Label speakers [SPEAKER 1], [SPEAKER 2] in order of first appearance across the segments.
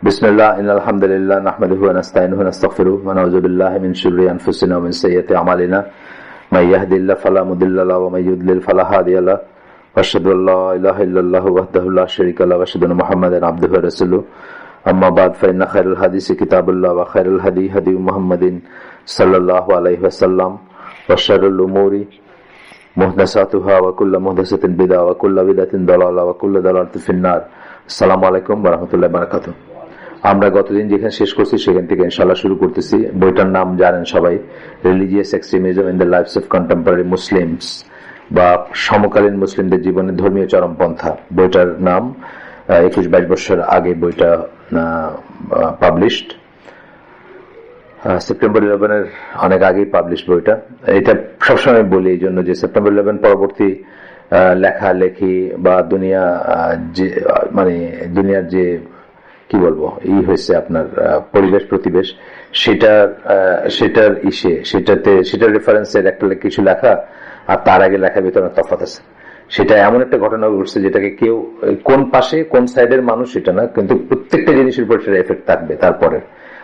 [SPEAKER 1] বিসমিল্লাহ ইন্নাল হামদুলিল্লাহ নাহমাদুহু ওয়া নাস্তাইনুহু ওয়া নাস্তাগফিরুহু ওয়া নাউযু বিল্লাহি মিন শুরুরি আনফুসিনা ওয়া মিন সাইয়্যাতি আমালিনা মাই ইয়াহদিল্লাহু ফালা মুদিল্লা লাহু ওয়া মাই ইউদ্লিল ফালা হাদিয়া লাহু ওয়া আশহাদু আল্লা ইলাহা ইল্লাল্লাহু ওয়াহদাহু লা শারীকা লাহু ওয়া আশহাদু আন্না মুহাম্মাদান আবদুহু ওয়া রাসূলুহু আম্মা বা'দ ফা ইন্না খায়রাল হাদিসি কিতাবুল্লাহ ওয়া খায়রাল হাদী হাদী মুহাম্মাদিন সাল্লাল্লাহু আলাইহি ওয়াসাল্লাম ওয়া শাররুল উমুরি মুহদাসাতুহা ওয়া কুল্লু মুহদাসাতিন বিদআ ওয়া কুল্লু বিদআতিন দালালা ওয়া কুল্লু দালালাতিন ফিন-নার। আসসালামু আলাইকুম ওয়া রাহমাতুল্লাহি ওয়া বারাকাতুহু। আমরা গতদিন যেখানে শেষ করছি সেখান থেকে ইনশাআল্লাহ শুরু করতেছি। বইটার নাম জানেন সবাই, religious extremism in the lifes of contemporary Muslims, বা সমকালীন মুসলিমদের জীবনে ধর্মীয় চরমপন্থা। বইটার নাম 21-22 বছর আগে বইটা পাবলিশড, সেপ্টেম্বর 11 অনেক আগেই পাবলিশ বইটা। এটা সবসময় বলি এই জন্য যে সেপ্টেম্বর 11 পরবর্তী লেখালেখি বা দুনিয়ার যে কি বলবো হয়েছে আপনার পরিবেশ প্রতিবেশ, সেটার সেটার রেফারেন্সের একটা কিছু লেখা আর তার আগে লেখার ভিতরে তফাৎ আছে। সেটা এমন একটা ঘটনা ঘটছে যেটাকে কেউ কোন পাশে কোন সাইডের মানুষ সেটা না, কিন্তু প্রত্যেকটা জিনিসের উপর সেটা এফেক্ট থাকবে। তারপরে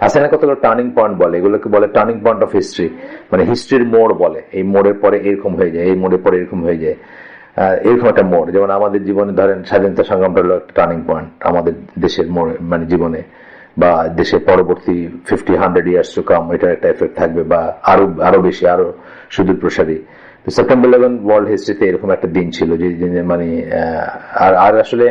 [SPEAKER 1] আছে না কতগুলো টার্নিং পয়েন্ট বলে, এগুলোকে বলে টার্নিং পয়েন্ট অফ হিস্ট্রি, মানে হিস্ট্রির মোড় বলে। এই মোড়ের পরে এরকম হয়ে যায়, এই মোড়ের পরে এরকম হয়ে যায়, এরকম একটা মোড়। যেমন আমাদের জীবনে ধরেন স্বাধীনতা সংগ্রামটা হলো একটা টার্নিং পয়েন্ট আমাদের দেশের মোড়, মানে জীবনে বা দেশের পরবর্তী 50-100 ইয়ার্স টু কাম এটার একটা এফেক্ট থাকবে, বা আরো বেশি, আরো সুদূর প্রসারী। সেপ্টেম্বর 11 ওয়ার্ল্ড হিস্ট্রিতে এরকম একটা দিন ছিল যে মানে আর আসলে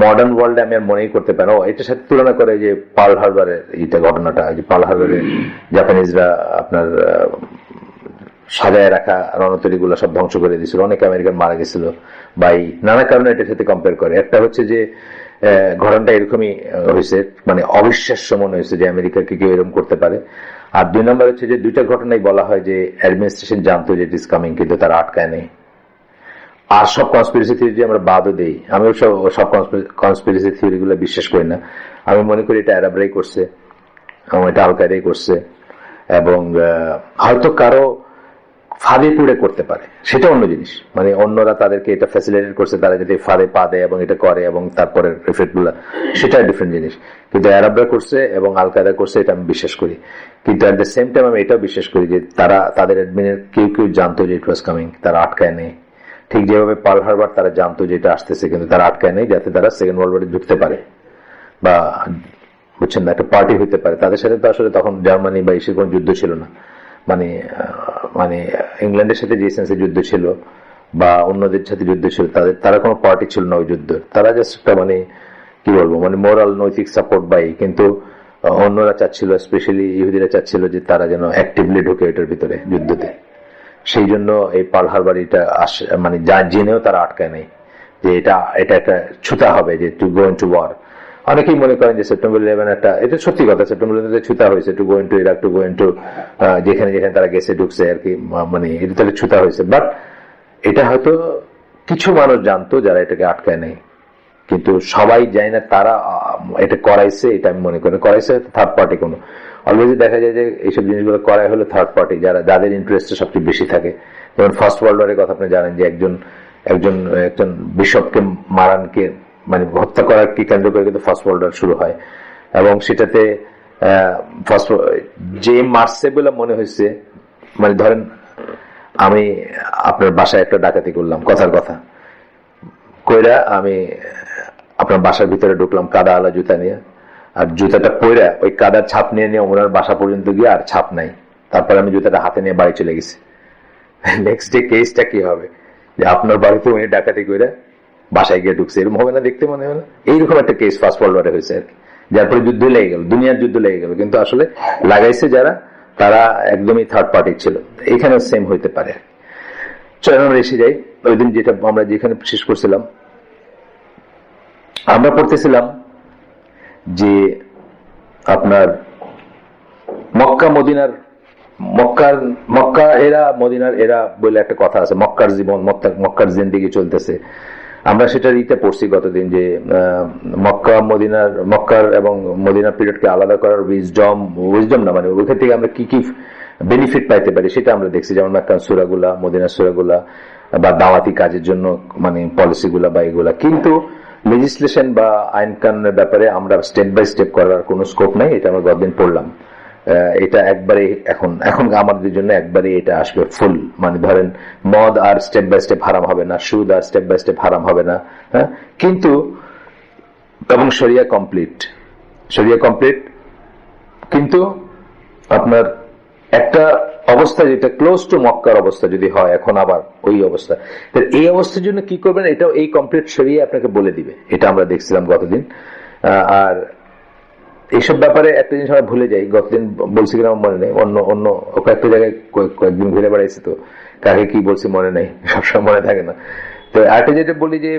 [SPEAKER 1] মডার্ন ওয়ার্ল্ডে আমি আর মনেই করতে পারি এটার সাথে তুলনা করে যে পার্ল হারবারের এইটা ঘটনাটা, যে পার্ল হারবারে জাপানিজরা আপনার সাজায় রাখা রণতরী গুলা সব ধ্বংস করে দিয়েছিল, অনেক আমেরিকান মারা গেছিল বা নানা কারণে এটার সাথে কম্পেয়ার করে। একটা হচ্ছে যে ঘটনাটা এরকমই হয়েছে, মানে অবিশ্বাস্য মনে হয়েছে যে আমেরিকাকে কেউ এরকম করতে পারে। আর 2 নম্বর হচ্ছে যে দুইটা ঘটনাই বলা হয় যে অ্যাডমিনিস্ট্রেশন জানতো যে ইট ইজ কামিং, কিন্তু তারা আটকায় নেই। আর সব কনস্পিরেসি থিওরি আমরা বাদও দেই, আমি সব কনস্পিরেসি থিওরি গুলো বিশ্বাস করি না। আমি মনে করি এটা আরবরাই করছে, এটা আল কায়দাই করছে, এবং হয়তো কারো ফাঁদে পুড়ে করতে পারে, সেটা অন্য জিনিস। মানে অন্যরা তাদেরকে এটা ফ্যাসিলিটেট করছে, তারা যদি ফাঁদে পা দেয় এবং এটা করে এবং তারপরে এফেক্ট গুলা, সেটা ডিফারেন্ট জিনিস। কিন্তু আরবরা করছে এবং আল কায়দা করছে, এটা আমি বিশ্বাস করি। কিন্তু অ্যাট দ্য সেম টাইম আমি এটাও বিশ্বাস করি যে তাদের অ্যাডমিনের কেউ জানতো যে ইট ওয়াজ কামিং, তারা আটকায় নেই। ঠিক যেভাবে পার্ল হারবার তারা জানতো যে এটা আসতেছে, কিন্তু তারা আটকায় নেই যাতে তারা সেকেন্ড ওয়ার্ল্ড ওয়ারে ঢুকতে পারে, বা বুঝছেন না, একটা পার্টি হইতে পারে। তাদের সাথে তো আসলে তখন জার্মানি বা এসের কোন যুদ্ধ ছিল না, মানে ইংল্যান্ডের সাথে যে সেন্সে যুদ্ধ ছিল বা অন্যদের সাথে যুদ্ধ ছিল, তারা কোনো পার্টি ছিল না ওই যুদ্ধ। তারা জাস্ট একটা মানে কি বলবো, মানে মোরাল নৈতিক সাপোর্ট পাই। কিন্তু অন্যরা চাচ্ছিল, স্পেশালি ইহুদিরা চাচ্ছিল যে তারা যেন অ্যাক্টিভলি ঢুকে এটার ভিতরে যুদ্ধতে। সেই জন্য এই পার্ল হারবার এটা মানে যা জেনেও তারা আটকায় নেই যে এটা একটা ছুতা হবে, যে টু গো ইনটু ওয়ার। অনেকেই মনে করেন যে সেপ্টেম্বর 11 এটা সত্যি কথা, সেপ্টেম্বর 11 ছুতা হয়েছে, to go into Iraq, to go into যেখানে তারা গেছে ঢুকছে আর কি, মানে এটা তাহলে ছুতা হয়েছে। বাট এটা হয়তো কিছু মানুষ জানতো যারা এটাকে আটকায় নেই, কিন্তু সবাই যায় না তারা এটা করাইছে। এটা আমি মনে করি করাইছে থার্ড পার্টি। কোনো অলওয়েজ দেখা যায় যে এইসব জিনিসগুলো করাই হলো থার্ড পার্টি, যাদের ইন্টারেস্টে সবচেয়ে বেশি থাকে। যেমন ফার্স্ট ওয়ার্ল্ড ওয়ারের কথা আপনি জানেন যে একজন বিশপকে মারানকে মানে হত্যা করার কি কেন্দ্র করে কিন্তু ফার্স্ট ওয়ার্ল্ড ওয়ার শুরু হয়, এবং সেটাতে যে মারছে বলে মনে হয়েছে, মানে ধরেন আমি আপনার বাসায় একটা ডাকাতি করলাম, কথার কথা কইরা আমি আপনার বাসার ভিতরে ঢুকলাম কাদা আলা জুতা নিয়ে, আর জুতাটা পইরা ওই কাদার ছাপ নিয়ে ওনার বাসা পর্যন্ত গিয়ে আর ছাপ নাই, তারপর আমি জুতাটা হাতে নিয়ে বাড়ি চলে গেছি। নেক্সট ডে কেসটা কি হবে, যে আপনার বাড়িতে উনি ডাকাতি কইরা বাসায় গিয়ে ঢুকছে, এরকম হবে না দেখতে মনে হয় না? এইরকম একটা কেস ফার্স্ট ওয়ার্ল্ড ওয়ারে হয়েছে আর কি, যার পরে যুদ্ধ লেগে গেল, দুনিয়ার যুদ্ধ লেগে গেল। কিন্তু আসলে লাগাইছে যারা, তারা একদমই থার্ড পার্টি ছিল। এইখানে সেম হইতে পারে। চল আমরা এসে যাই ওই দিন আমরা যেখানে শেষ করছিলাম। আমরা পড়তেছিলাম যে আপনার মক্কা এরা মদিনার এরা বলে একটা কথা আছে, মক্কার জীবন, মক্কার জিন্দেগি চলতেছে। আমরা সেটার পড়ছি গতদিন যে মক্কার এবং মদিনার পিরিয়ডকে আলাদা করার উইজডম না, মানে ওইখান থেকে আমরা কি বেনিফিট পাইতে পারি সেটা আমরা দেখছি। যেমন মক্কার সূরাগুলা, মদিনার সূরাগুলা, বা দাওয়াতি কাজের জন্য মানে পলিসিগুলা বা এগুলা। কিন্তু লেজিসলেশন বা আইন কানুনের ব্যাপারে আমরা স্টেপ বাই স্টেপ করার কোনো স্কোপ নাই, এটা আমরা গতদিন পড়লাম। এটা একবারে এখন আমাদের জন্য একবারে এটা আসবে ফুল, মানে ধরেন মদ আর স্টেপ বাই স্টেপ হারাম হবে না, সুদ আর স্টেপ বাই স্টেপ হারাম হবে না, হ্যাঁ, কিন্তু এবং শরিয়া কমপ্লিট কিন্তু আপনার একটা অবস্থা যেটা ক্লোজ টু মক্কার অবস্থা যদি হয় এখন আবার ওই অবস্থা, এই অবস্থার জন্য কি করবেন এটাও এই কমপ্লিট শরিয়া আপনাকে বলে দিবে, এটা আমরা দেখছিলাম গতদিন। আর এইসব ব্যাপারে একটা জিনিস আমরা ভুলে যাই, গতদিন বলছি কিনা মনে নেই, অন্য কয়েকটা জায়গায় কয়েকদিন ঘুরে বেড়াইছি, তো কাকে কি বলছি মনে নেই, সবসময় মনে থাকে না। তো আরেকটা যেটা বলি যে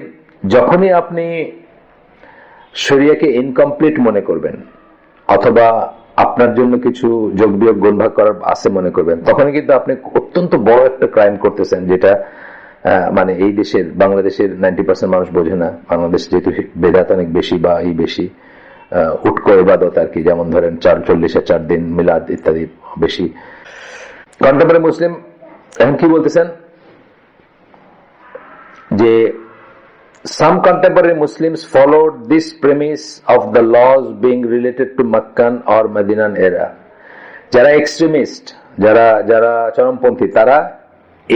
[SPEAKER 1] যখনই আপনি শরিয়াকে ইনকমপ্লিট মনে করবেন অথবা আপনার জন্য কিছু যোগ বিয়োগ গুণভাগ করার আছে মনে করবেন, তখন কিন্তু আপনি অত্যন্ত বড় একটা ক্রাইম করতেছেন, যেটা মানে এই দেশের বাংলাদেশের 90% মানুষ বোঝে না। বাংলাদেশ যেহেতু বেদাত অনেক বেশি বা এই বেশি উটকো ইবাদত আর কি, যেমন ধরেন 40-4 দিন মিলাদ ইত্যাদি বেশি। কন্টেম্পোরারি মুসলিম এখন কি বলতেছেন যে some contemporary Muslims followed this premise of the laws being related to Meccan or Medinan era. যারা এক্সট্রিমিস্ট, যারা চরমপন্থী, তারা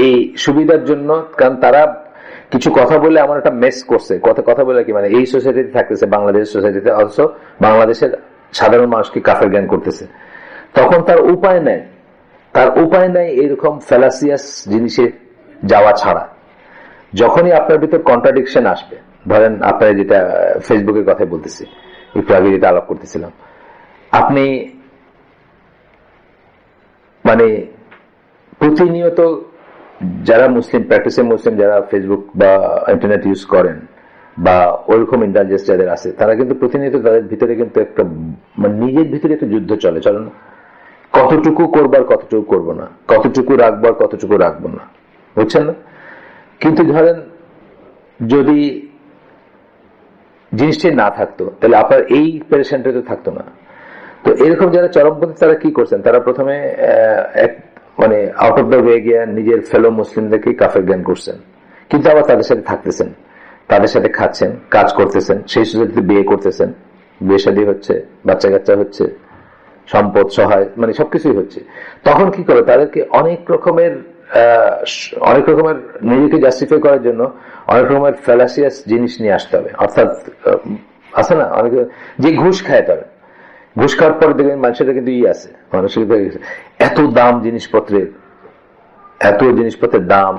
[SPEAKER 1] এই সুবিধার জন্য, কারণ তারা কিছু কথা বলে এমন একটা মেস করছে, কথা বলে কি মানে এই সোসাইটিতে থাকতেছে, বাংলাদেশের সোসাইটিতে, অথচ বাংলাদেশের সাধারণ মানুষকে কাফের জ্ঞান করতেছে, তখন তার উপায় নাই এরকম ফ্যালাসিয়াস জিনিসে যাওয়া ছাড়া। যখনই আপনার ভিতর কন্ট্রাডিকশন আসবে, ধরেন আপনার যেটা ফেসবুকের কথাই বলতেছি, একটু আগে যেটা আলাপ করতেছিলাম, আপনি মানে প্রতিনিয়ত যারা মুসলিম প্র্যাকটিসে মুসলিম যারা ফেসবুক বা ইন্টারনেট ইউজ করেন বা ওইরকম ইন্টেলিজেন্স যাদের আছে, তারা কিন্তু প্রতিনিয়ত তাদের ভিতরে কিন্তু একটা মানে নিজের ভিতরে একটা যুদ্ধ চলে না, কতটুকু করবার কতটুকু করবো না, কতটুকু রাখবার কতটুকু রাখবো না, বুঝছেন না? কিন্তু ধরেন যদি জিনিসটি না থাকতো তাহলে আপনার এই পেরেশানটা তো থাকতো না। তো এরকম যারা চরমপন্থী তারা কি করছেন, তারা প্রথমে মানে আউট অফ দ্য ওয়ে গিয়ে নিজের ফেলো মুসলিমদেরকে কাফের জ্ঞান করছেন, কিন্তু আবার তাদের সাথে থাকতেছেন, তাদের সাথে খাচ্ছেন, কাজ করতেছেন, সেই সোসাইটিতে বিয়ে করতেছেন, বিয়ে শাদী হচ্ছে, বাচ্চা কাচ্চা হচ্ছে, সম্পদ সহায় মানে সবকিছুই হচ্ছে। তখন কি করে তাদেরকে অনেক রকমের নিজেকে জাস্টিফাই করার জন্য অনেক রকমের ফ্যালাসিয়াস জিনিস নিয়ে আসতে হবে। অর্থাৎ আছে না অনেক যে ঘুষ খায়, তারা ঘুষ খাওয়ার পরে দেখবেন মানুষের কিন্তু আছে, মানুষের এত দাম জিনিসপত্রের দাম,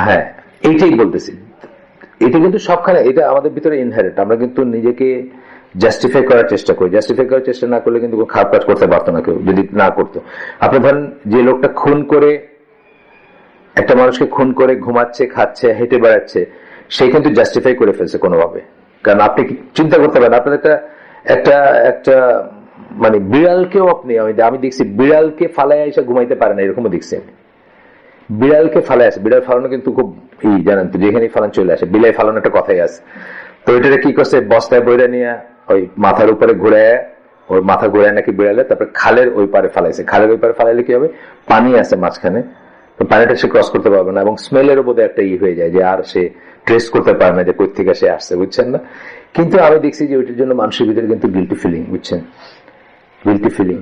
[SPEAKER 1] হ্যাঁ এইটাই বলতেছি, এটা কিন্তু সবখানে, এটা আমাদের ভিতরে ইনহেরেন্ট। আমরা কিন্তু নিজেকে জাস্টিফাই করার চেষ্টা করি, জাস্টিফাই করার চেষ্টা না করলে কিন্তু খারাপ কাজ করতে পারতো না কেউ, যদি না করতো। আপনি ধরেন যে লোকটা একটা মানুষকে খুন করে ঘুমাচ্ছে, খাচ্ছে, হেঁটে বেড়াচ্ছে, সে কিন্তু জাস্টিফাই করে ফেলছে কোনোভাবে। কারণ আপনি চিন্তা করতে পারেন, আপনার একটা মানে বিড়ালকেও আমি দেখছি বিড়ালকে ফালায় এসে ঘুমাইতে পারে না, এরকমও দেখছি আমি। বিড়ালকে ফালায় আসে, বিড়াল ফালানো কিন্তু খুব জানেন তো, যেখানে ফালান চলে আসে, বিলাই ফালানো একটা কথাই আছে। তো এটা কি করছে, বস্তায় বইরা নিয়ে ওই মাথার উপরে ওর মাথা ঘুরে নাকি বিড়ালে, তারপরে খালের ওই পারে ফালাইছে। খালের ওই পারে ফালাইলে কি হবে, পানি আছে মাঝখানে, তো পানিটা সে ক্রস করতে পারবে না, এবং স্মেলেরও বোধহয় একটা হয়ে যায় যে আর সে ট্রেস করতে পারে না যে কই থেকে সে আসছে, বুঝছেন না? কিন্তু আমি দেখছি যে ওইটার জন্য মানুষের ভিতরে কিন্তু গিল্টি ফিলিং, বুঝছেন, গিল্টি ফিলিং।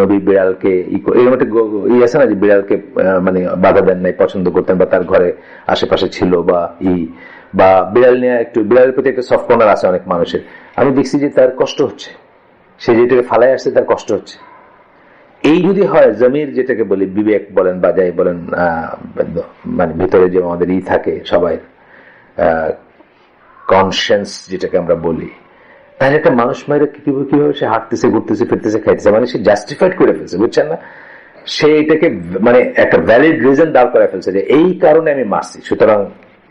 [SPEAKER 1] নবী বিড়ালকে এরকম একটা আছে না যে বিড়ালকে মানে বাধা দেন নাই, পছন্দ করতেন বা তার ঘরে আশেপাশে ছিল বা বিড়াল নিয়ে বিড়ালের প্রতি একটা সফট কর্নার আছে অনেক মানুষের। আমি দেখছি যে তার কষ্ট হচ্ছে, সে যেটাকে ফালাই আসছে তার কষ্ট হচ্ছে। এই যদি হয় জমির, যেটাকে বলি বিবেক বলেন বা যাই বলেন, মানে ভিতরে যে আমাদের থাকে সবাই কনসিয়েন্স যেটাকে আমরা বলি, তাহলে একটা মানুষ মায়ের কিভাবে সে হাঁটতেছে, ঘুরতেছে, ফিরতেছে, খাইতেছে, মানে সে জাস্টিফাইড করে ফেলছে, বুঝছেন না? সে এটাকে মানে একটা ভ্যালিড রিজন দাঁড় করে ফেলছে যে এই কারণে আমি মারছি, সুতরাং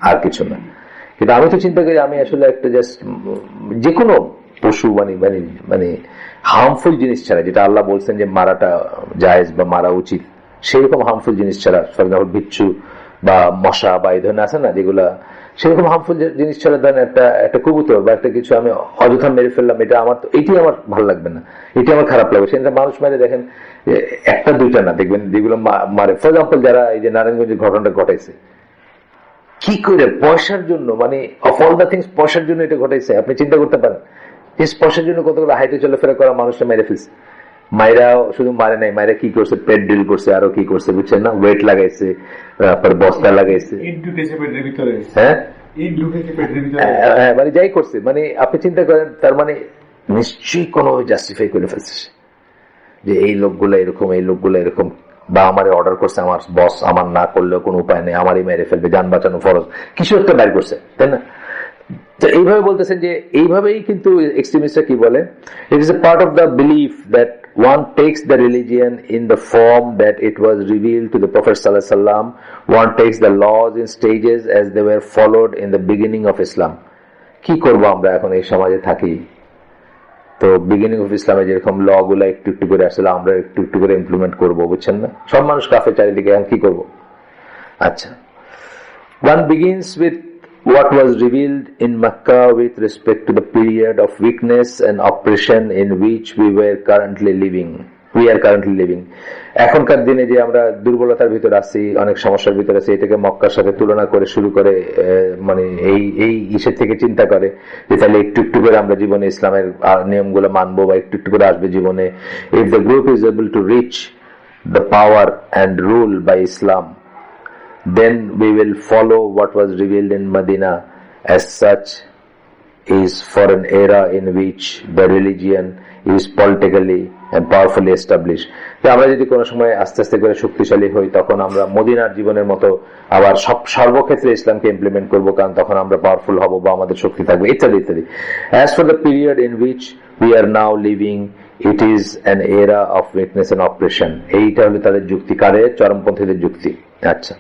[SPEAKER 1] আর কিছু না। কিন্তু আমি তো চিন্তা করি আমি আসলে একটা জাস্ট যে কোনো পশু মানে হার্মফুল জিনিস ছাড়া, যেটা আল্লাহ বলছেন যে মারাটা জায়েজ বা মারা উচিত, সেরকম হার্মফুল জিনিস ছাড়া, বিচ্ছু বা মশা বা এই ধরনের আছে না যেগুলা, সেরকম হার্মফুল জিনিস ছাড়া ধরেন একটা কবুতর বা একটা কিছু আমি অযথা মেরে ফেললাম, এটি আমার ভালো লাগবে না, এটি আমার খারাপ লাগবে। সেটা মানুষ মেরে দেখেন একটা দুইটা না, দেখবেন যেগুলো মারে। ফর এক্সাম্পল যারা এই যে নারায়ণগঞ্জের ঘটনাটা ঘটাইছে, কি করে পয়সার জন্য, মানে অফ অল দ্য থিংস পয়সার জন্য এটা ঘটাইছে। আপনি চিন্তা করতে পারেন যে পয়সার জন্য কতগুলো হাইটে চলাফেরা করা মানুষটা মেরে ফেলছে। মায়েরা শুধু মারে নাই, মায়েরা কি করছে, পেট ড্রিল করছে, আরো কি করছে বুঝছেন না, ওয়েট লাগাইছে, তারপর বস্তা লাগাইছে, হ্যাঁ মানে যাই করছে, মানে আপনি চিন্তা করেন, তার মানে নিশ্চয়ই কোনো জাস্টিফাই করে ফেলছে যে এই লোকগুলো এরকম, এই লোকগুলো এরকম, বা আমার অর্ডার করছে আমার বস, আমার না করলেও কোনো উপায় নেই, আমারই মেরে ফেলবে, যান বাঁচানো ফরজ, কিছু একটা বাইর করছে, তাই না? তো এইভাবে বলতেছেন যে এইভাবেই কিন্তু এক্সট্রিমিস্টরা কি বলে, it is a part of the belief that one takes the religion in the form that it was revealed to the Prophet sallallahu alaihi wasallam, one takes the laws in stages as they were followed in the beginning of Islam. কি করব আমরা এখন এই সমাজে থাকি, তো beginning of ইসলামে যেরকম ল গুলা একটু একটু করে আসলে আমরা একটু একটু করে ইমপ্লিমেন্ট করবো, বুঝছেন না? সব মানুষ কাফের চারিদিকে, এখন কি করব? আচ্ছা, one begins with what was revealed in Makkah with respect to the period of weakness and oppression in which we are currently living. এখনকার দিনে যে আমরা দুর্বলতার ভিতর আছি, অনেক সমস্যার ভিতর আছি, এটাকে মক্কার সাথে তুলনা করে শুরু করে, মানে এই ইসের থেকে চিন্তা করে যে তাহলে একটু একটু করে আমরা জীবনে ইসলামের নিয়মগুলো মানবো, বা একটু একটু করে আসবে জীবনে। If the group is able to reach the power and rule by Islam, then we will follow what was revealed in Medina. As such is for an era in which the religion is politically and powerfully established. তো আমরা যদি কোনো সময় আস্তে আস্তে করে শক্তিশালী হই, তখন আমরা মদিনার জীবনের মতো আবার সর্বক্ষেত্রে ইসলামকে ইমপ্লিমেন্ট করব, কারণ তখন আমরা পাওয়ারফুল হব বা আমাদের শক্তি থাকবে, ইত্যাদি ইত্যাদি। As for the period in which we are now living, it is an era of weakness and oppression. এইটা হলো তাদের যুক্তি, কারের চরমপন্থীদের যুক্তি। আচ্ছা,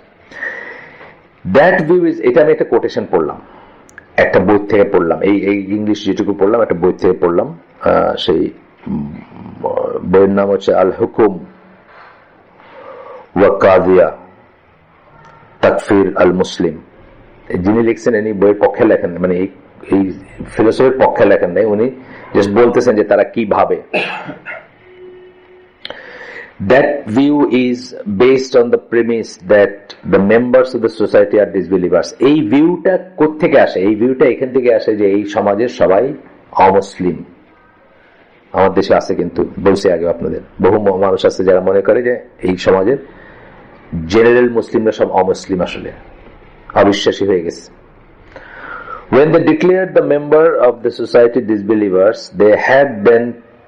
[SPEAKER 1] দ্যাট ভিউ ইজ, এটা আমি একটা কোটেশন পড়লাম, একটা বই থেকে পড়লাম, এই ইংলিশ যেটুকু পড়লাম একটা বই থেকে পড়লাম, সেই বইয়ের নাম হচ্ছে আল হুকুম ওয়া কাদিয়া তাকফির আল মুসলিম। যিনি লিখছেন ইনি বইয়ের পক্ষে লেখেন, মানে এই ফিলোসফির পক্ষে লেখেন নাই, উনি জাস্ট বলতেছেন যে তারা কি ভাবে। That view is based on the premise that the members of the society are disbelievers. এই ভিউটা কোত্থেকে আসে? এই ভিউটা এখান থেকে আসে যে এই সমাজের সবাই অমুসলিম। আমার দেশে আছে, কিন্তু বলছি আগে আপনাদের, বহু মানুষ আছে যারা মনে করে যে এই সমাজের জেনারেল মুসলিমরা সব অমুসলিম, আসলে অবিশ্বাসী হয়ে গেছে। When they declared the member of the society disbelievers, they had then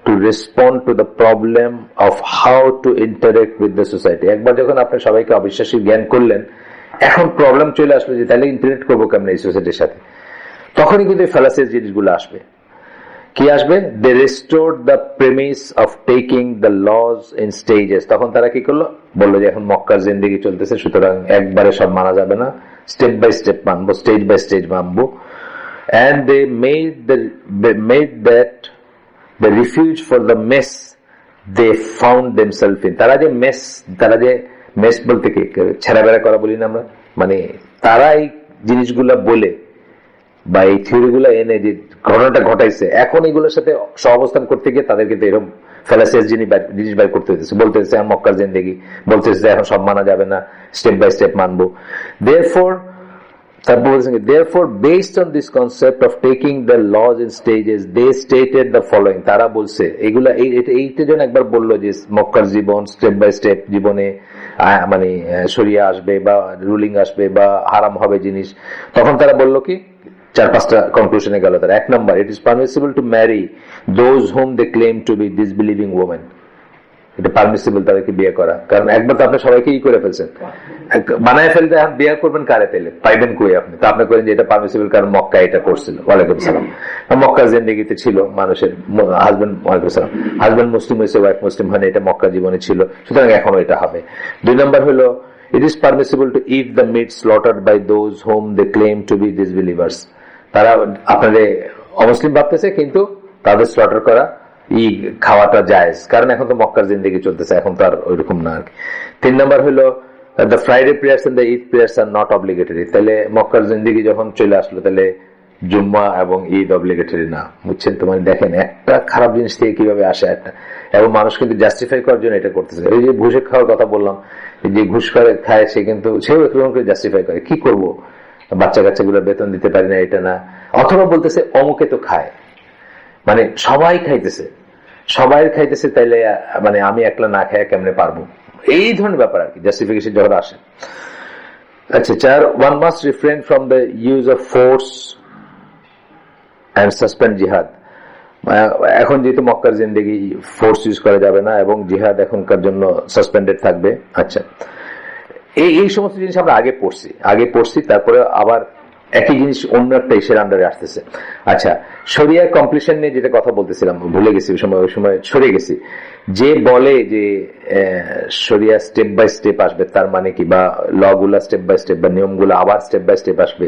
[SPEAKER 1] to respond to the problem of how to interact with the society. একবার যখন আপনি সবাইকে অবিশ্বাসী জ্ঞান করলেন, এখন প্রবলেম চলে আসলো যে তাহলে ইন্টারেক্ট করবো কেমন এই সোসাইটির সাথে। তখনই কিন্তু এই ফ্যালাসিয়াস জিনিসগুলো আসবে। কি আসবে? They restored the premise of taking the laws in stages. তখন তারা কি করলো? বললো যে এখন মক্কার জিন্দেগি চলতেছে, সুতরাং একবারে সব মানা যাবে না, স্টেপ বাই স্টেপ মানবো, স্টেজ বাই স্টেজ মানবো। And they made that the refuge for the mess they found themselves in. তারা যে মেস বলতে কি ছেড়াবেড়া করা বলি না আমরা, মানে তারা এই জিনিসগুলা বলে বা এই থিওরিগুলো এনে যে ঘটনাটা ঘটাইছে, এখন এগুলোর সাথে সহাবস্থান করতে গিয়ে তাদের কিন্তু এরকম ফ্যালাসিয়াস জিনিস বাইর করতে হইতেছে, বলতেছে মক্কার জিন্দেগি, বলতেছে এখন সব মানা যাবে না, স্টেপ বাই স্টেপ মানবো। Therefore, based on this concept of taking the laws in stages, they stated the following. তারা বলছে এগুলা, এইটা যেন একবার বললো যে মক্কার জীবন স্টেপ বাই স্টেপ জীবনে মানে শরিয়া আসবে বা রুলিং আসবে বা হারাম হবে জিনিস, তখন তারা বললো কি 4-5টা কনক্লুশনে গেল তারা। 1 নম্বর, it is permissible to marry those whom they claim to be disbelieving women. এটা পারমিসিবল তাদেরকে বিয়ে করা, কারণ একবার তো আপনি সবাইকে ই করে ফেলছেন, বানায় ফেলতে, এখন বিয়ে করবেন কারে, তেলে পাইবেন কই আপনি? তো আপনি করেন যে এটা পারমিসিবল কারণ মক্কা এটা করছিল। ওয়ালাইকুম সালাম। মক্কার জিন্দেগিতে ছিল মানুষের হাজবেন্ড, ওয়ালাইকুম সালাম, হাজবেন্ড মুসলিম হয়েছে, ওয়াইফ মুসলিম হয় না, এটা মক্কা জীবনে ছিল, সুতরাং এখনো এটা হবে। 2 নম্বর হলো, it is permissible to eat the meat slaughtered by those whom they claim to be disbelievers. তারা আপনাদের অমুসলিম ভাবতেছে, কিন্তু তাদের স্লটার করা খাওয়াটা জায়েজ, কারণ এখন তো মক্কার জিন্দেগি চলতেছে, এখন তো আর ওইরকম না আর কি। 3 নম্বর হলো, the Friday prayers and the Eid prayers are not obligatory. তাহলে মক্কার জিন্দেগি যখন চলে আসলো, তাহলে জুম্মা এবং ঈদ অব্লিগেটরি না, বুঝছেন তো? মানে দেখেন একটা খারাপ জিনিস থেকে কিভাবে আসে একটা, এবং মানুষ কিন্তু জাস্টিফাই করার জন্য এটা করতেছে। এই যে ঘুষের খাওয়ার কথা বললাম, যে ঘুষ করে খায় সে কিন্তু সেও একরকম করে জাস্টিফাই করে, কি করব বাচ্চা কাচ্চাগুলো বেতন দিতে পারি না, এটা না। অথবা বলতেছে অমুকে তো খায়, মানে সবাই খাইতেছে, তাইলে মানে আমি একলা না খায় কেমনে পারবো, এই ধরনের ব্যাপার আর কি, জাস্টিফিকেশন যখন আসে। আচ্ছা, 4, one must refrain from the use of force and suspend jihad. এখন যেহেতু মক্কার জিন্দেগি, ফোর্স ইউজ করা যাবে না এবং জিহাদ এখনকার জন্য সাসপেন্ডেড থাকবে। আচ্ছা, এই সমস্ত জিনিস আমরা আগে পড়ছি, তারপরে আবার একই জিনিস অন্য একটা ইসের আন্ডারে আসতেছে। আচ্ছা, শরিয়া কমপ্লিশন নিয়ে যেটা কথা বলতেছিলাম, ভুলে গেছি ওই সময় সরে গেছি। যে বলে যে শরিয়া স্টেপ বাই স্টেপ আসবে, তার মানে কি, বা ল গুলা স্টেপ বাই স্টেপ বা নিয়মগুলো আবার স্টেপ বাই স্টেপ আসবে,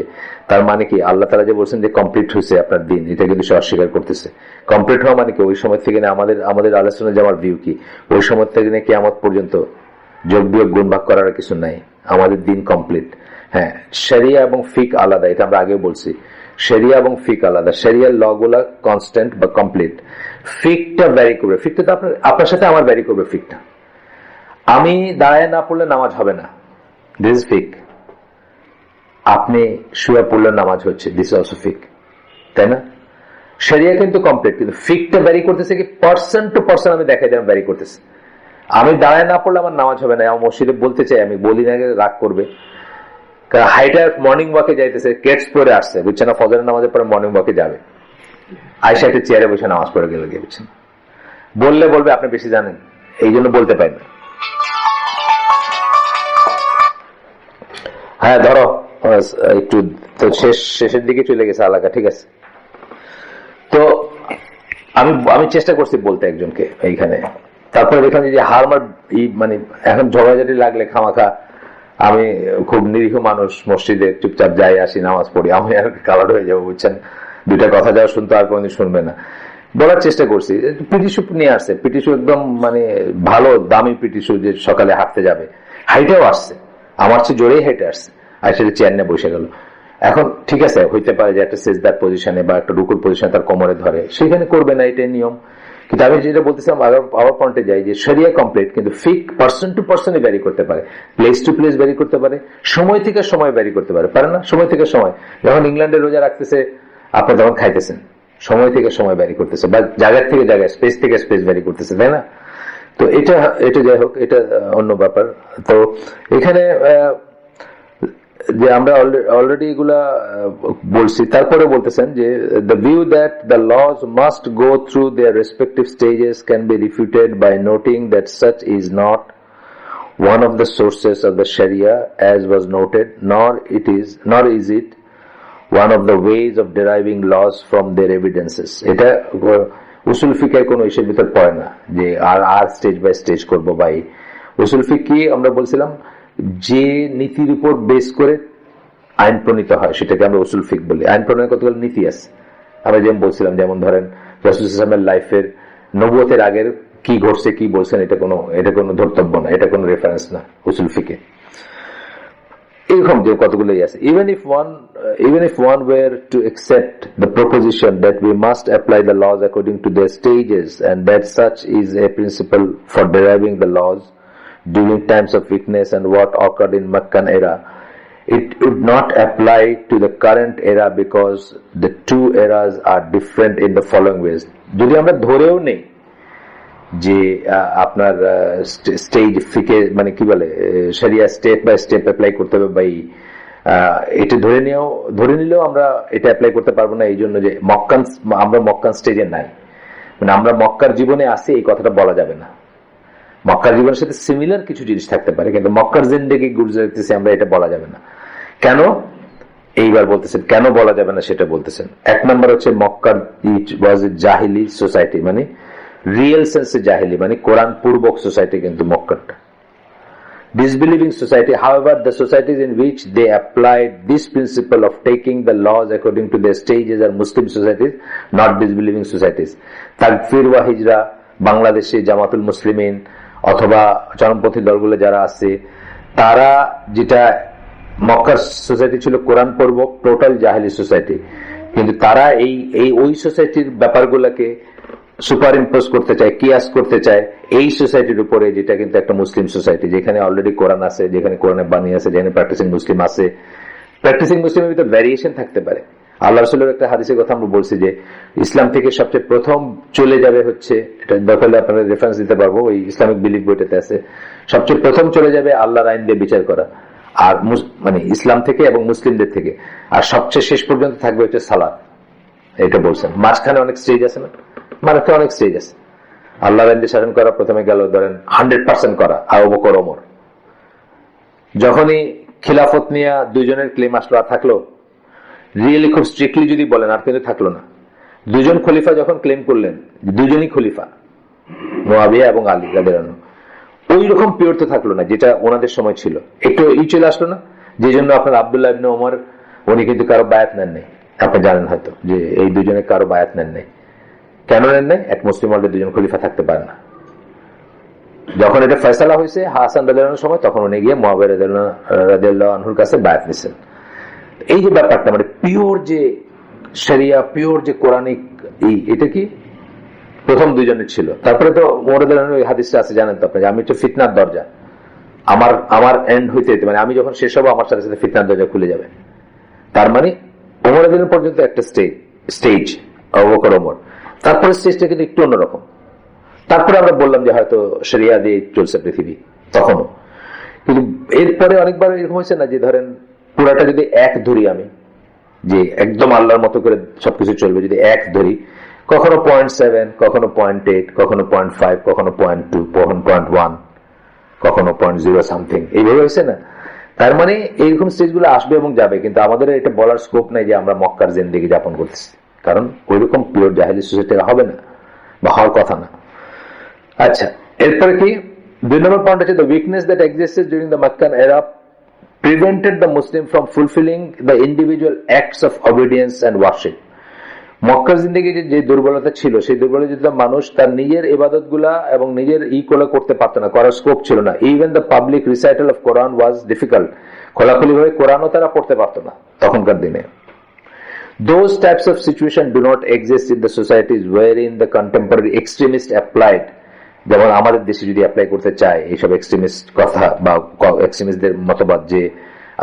[SPEAKER 1] তার মানে কি আল্লাহ তাআলা যে বলছেন যে কমপ্লিট হয়েছে আপনার দিন, এটা কিন্তু সে অস্বীকার করতেছে। কমপ্লিট হওয়া মানে কি, ওই সময় থেকে আমাদের আলোচনা যাওয়ার ভিউ কি, ওই সময় থেকে কিয়ামত পর্যন্ত যোগ বিয়োগ গুণ ভাগ করার কিছু নাই, আমাদের দিন কমপ্লিট। হ্যাঁ, শরিয়া এবং ফিক আলাদা, এটা আমরা আগেও বলছি। শরিয়া এবং ফিক আলাদা, শরিয়ার ল গুলা কনস্ট্যান্ট বা কমপ্লিট, ফিকটা ভ্যারি করবে। ফিকটা তো আপনার সাথে আমার ভ্যারি করবে। ফিকটা আমি দাঁড়ায় না পড়লে নামাজ হবে না, দিস ইজ ফিক। আপনি শুয়ে পড়লে নামাজ হচ্ছে, দিস অলসো ফিক, তাই না? শরিয়া কিন্তু কমপ্লিট, কিন্তু ফিকটা ভ্যারি করতেছে কি, পার্সন টু পার্সন আমি দেখাই দিলাম ভ্যারি করতেছে। আমি দাঁড়ায় না পড়লে আমার নামাজ হবে না, আমার মসজিদে বলতে চাই, আমি বলি না, রাগ করবে। হাইটার মর্নিং ওয়াকে যাইতেছে, কেটস পরে আসছে, বুঝছে না, ফজরের নামাজের পরে মর্নিং ওয়াকে যাবে, আয়সা একটা চেয়ারে বসে নামাজ পড়ে গেলে গিয়ে, বুঝছেন, বললে বলবে আপনি বেশি জানেন, এই জন্য বলতে পারি না। হ্যাঁ, ধরো একটু তো শেষের দিকে চলে গেছে এলাকা, ঠিক আছে। তো আমি চেষ্টা করছি বলতে একজনকে এইখানে, তারপরে দেখলাম যে হারমার মানে এখন ঝগড়াঝাটি লাগলে খামাখা, আমি খুব নিরীহ মানুষ, মসজিদে চুপচাপ যাই আসি, নামাজ পড়ি, আমি আর কালার হয়ে যাবো, বুঝছেন, দুইটা কথা যাওয়া শুনতো আর কোনদিন শুনবে না। বলার চেষ্টা করছি, পিটিশু নিয়ে আসছে, পিটিশু একদম মানে ভালো দামি পিটিশু, যে সকালে হাঁটতে যাবে, হাইটেও আসছে, আমার চেয়ে জোরেই হেঁটে আসছে, আর সেটা চেয়ার নিয়ে বসে গেল। এখন ঠিক আছে, হইতে পারে যে একটা সেজদার পজিশনে বা একটা রুকুর পজিশনে তার কোমরে ধরে, সেখানে করবে না, এটাই নিয়ম। কিন্তু আমি যেটা বলতেছিলাম আবার পয়েন্টে যাই, যে শরিয়া কমপ্লিট, কিন্তু ফিক পার্সন টু পার্সনই ভ্যারি করতে পারে, প্লেস টু প্লেস ভ্যারি করতে পারে, সময় থেকে সময় ভ্যারি করতে পারে না? সময় থেকে সময়, যখন ইংল্যান্ডে রোজা রাখতেছে, আপনি তখন খাইতেছেন, সময় থেকে সময় ভ্যারি করতেছে, বা জায়গার থেকে জায়গায়, স্পেস থেকে স্পেস ভ্যারি করতেছে, তাই না? তো এটা যাই হোক, এটা অন্য ব্যাপার। তো এখানে যে আমরা অলরেডি এগুলা বলছি, তারপরে বলতেছেন যে the view that the laws must go through their respective stages can be refuted by noting that such is not one of the sources of the Sharia as was noted, nor is it one of the ways of deriving laws from their evidences. এটা উসুল ফিকের কোন ইস্যুর ভিতর পড়ে না যে আর stage by stage করবো। By উসুল ফিক কি আমরা বলছিলাম, যে নীতির উপর বেস করে আইন প্রণীত হয় সেটাকে আমরা উসুল ফিক বলি। আইন প্রণয়নের কতগুলো নীতি আছে আমরা যেমন বলছিলাম, যেমন ধরেন রাসূল সাল্লাল্লাহু আলাইহি ওয়াসাল্লামের লাইফের নবুয়তের আগের কি ঘটছে, কি বলছেন, এটা কোনো ধর্তব্য না, এটা কোনো রেফারেন্স না উসুল ফিকে। এরকম যে কতগুলোই আছে। Even if one were to accept the proposition that we must apply the laws according to their stages, and that such is a principle for deriving the laws during times of weakness and what occurred in Meccan era, it would not apply to the current era because the two eras are different in the following ways. যদি আমরা ধরেও নেই যে আপনার stage ফিকে মানে কি বলে শরিয়া স্টেপ বাই স্টেপ অ্যাপ্লাই করতে হবে, বা এটা ধরে নিলেও আমরা এটা অ্যাপ্লাই করতে পারবো না, এই জন্য যে আমরা মক্কান স্টেজে নাই, মানে আমরা মক্কার জীবনে আছি, এই কথাটা বলা যাবে না। মক্কার জীবনের সাথে সিমিলার কিছু জিনিস থাকতে পারে, কিন্তু মক্কার জিন্দেগি গুজরাতেছি আমরা, এটা বলা যাবে না। কেন এইবার বলতেছেন, কেন বলা যাবে না সেটা বলতেছেন। এক নম্বর হচ্ছে মক্কার ওয়াজ এ জাহিলি সোসাইটি, মানে রিয়েল সেন্সে জাহিলি, মানে কোরআন পূর্বক সোসাইটি কিন্তু মক্কারটা। Disbelieving society, however, the societies in which they applied this principle of taking the laws according to their stages are Muslim societies, not disbelieving societies. তাকফির ওয়া হিজরা, বাংলাদেশে জামাতুল মুসলিমিন অথবা চরমপন্থী দলগুলো যারা আছে, তারা যেটা মক্কার সোসাইটি ছিল কোরআন পূর্বক টোটাল জাহেলি সোসাইটি, কিন্তু তারা ওই সোসাইটির ব্যাপারগুলোকে সুপার ইম্পোজ করতে চায়, কিয়াস করতে চায় এই সোসাইটির উপরে, যেটা কিন্তু একটা মুসলিম সোসাইটি, যেখানে অলরেডি কোরআন আছে, যেখানে কোরআনের বাণী আছে, যেখানে প্র্যাকটিসিং মুসলিম আছে, প্র্যাকটিসিং মুসলিমের ভিতরে ভ্যারিয়েশন থাকতে পারে। আল্লাহ রাসূলের একটা হাদিসের কথা আমরা বলছি যে ইসলাম থেকে সবচেয়ে প্রথম চলে যাবে হচ্ছে, এটা দরকার হলে আপনাদের রেফারেন্স দিতে পারবো, ওই ইসলামিক বিলিফ বইটাতে আছে, সবচেয়ে প্রথম চলে যাবে আল্লাহর আইন দিয়ে বিচার করা, আর মানে ইসলাম থেকে এবং মুসলিমদের থেকে, আর সবচেয়ে শেষ পর্যন্ত থাকবে হচ্ছে সালাত। এটা বলছেন। মাঝখানে অনেক স্টেজ আছে না, মাঝখানে অনেক স্টেজ আছে। আল্লাহর আইন দিয়ে শাসন করা প্রথমে গেল ধরেন 100% করা আবু বকর ওমর। যখনই খিলাফত নিয়ে দুজনের ক্লেম আসলো আর থাকলো, রিয়েলি খুব স্ট্রিক্টলি যদি বলেন আর কিন্তু থাকলো না। দুজন খলিফা যখন ক্লেম করলেন, দুজনই খলিফা, মুয়াবিয়া এবং আলী রাদিয়াল্লাহু আনহু, ওই রকম পিওর তো থাকলো না যেটা ওনাদের সময় ছিল। একটু চলে আসলো না, যে জন্য আপনার আব্দুল্লাহ ইবনে ওমর উনি কিন্তু কারো বায়াত নেন নাই। আপনি জানেন হয়তো যে এই দুজনে কারো বায়াত নেন নাই। কেন নেন নাই? এক মুসলিম ওয়ার্ল্ডে দুজন খলিফা থাকতে পারে না। যখন এটা ফয়সালা হয়েছে হাসান রাদিয়াল্লাহু আনহুর সময়, তখন উনি গিয়ে মুয়াবিয়া রাদিয়াল্লাহু আনহুর কাছে বায়াত নিছেন। এই যে ব্যাপারটা মানে পিওর যে শরিয়া, পিওর যে কোরআনিক, এটা কি প্রথম দুইজনের ছিল। তারপরে তো ওমর রাদিয়াল্লাহু আনহু হাদিসটা আছে জানেন তো আপনি, আমি তো ফিতনার দরজা, আমার এন্ড হইতে মানে আমি যখন শেষ হবো আমার সাথে সাথে ফিতনার দরজা খুলে যাবে। তার মানে ওমর রাদিয়াল্লাহু পর্যন্ত একটা স্টেজ আবু বকর ওমর, তারপরে স্টেজটা কিন্তু একটু অন্যরকম। তারপরে আমরা বললাম যে হয়তো শরিয়া দিয়ে চলছে পৃথিবী তখনও, কিন্তু এরপরে অনেকবার এরকম হয়েছে না যে ধরেন পুরাটা যদি এক ধরি আমি, যে একদম আল্লাহর মতো করে সবকিছু চলবে, যদি এক ধরি, কখনো 0.7, কখনো 0.8, কখনো 0.5, কখনো 0.2, কখনো 0.1, কখনো 0.0 সামথিং, এইভাবে হয়েছে না। তার মানে এইরকম স্টেজগুলো আসবে এবং যাবে, কিন্তু আমাদের এটা বলার স্কোপ নাই যে আমরা মক্কার জিন্দেগি যাপন করতেছি, কারণ ওইরকম পিওর জাহেলি সোসাইটি হবে না বা হওয়ার কথা না। আচ্ছা, এরপরে কি 2 নম্বর পয়েন্ট হচ্ছে, the weakness that existed during the Meccan era prevented the Muslim from fulfilling the individual acts of obedience and worship. মক্কার জিন্দেগি যে দুর্বলতা ছিল, সেই দুর্বলতা মানুষ তার নিজের ইবাদত গুলা এবং নিজের গুলো করতে পারত না, করার স্কোপ ছিল না। Even the public recital of Quran was difficult, খোলাখুলি ভাবে কোরআনও তারা পড়তে পারত না তখনকার দিনে। Those types of situation do not exist in the societies wherein the contemporary extremist applied, যেমন আমাদের দেশে যদি অ্যাপ্লাই করতে চায় এইসব এক্সট্রিমিস্ট কথা বা এক্সট্রিমিস্টদের মতবাদ যে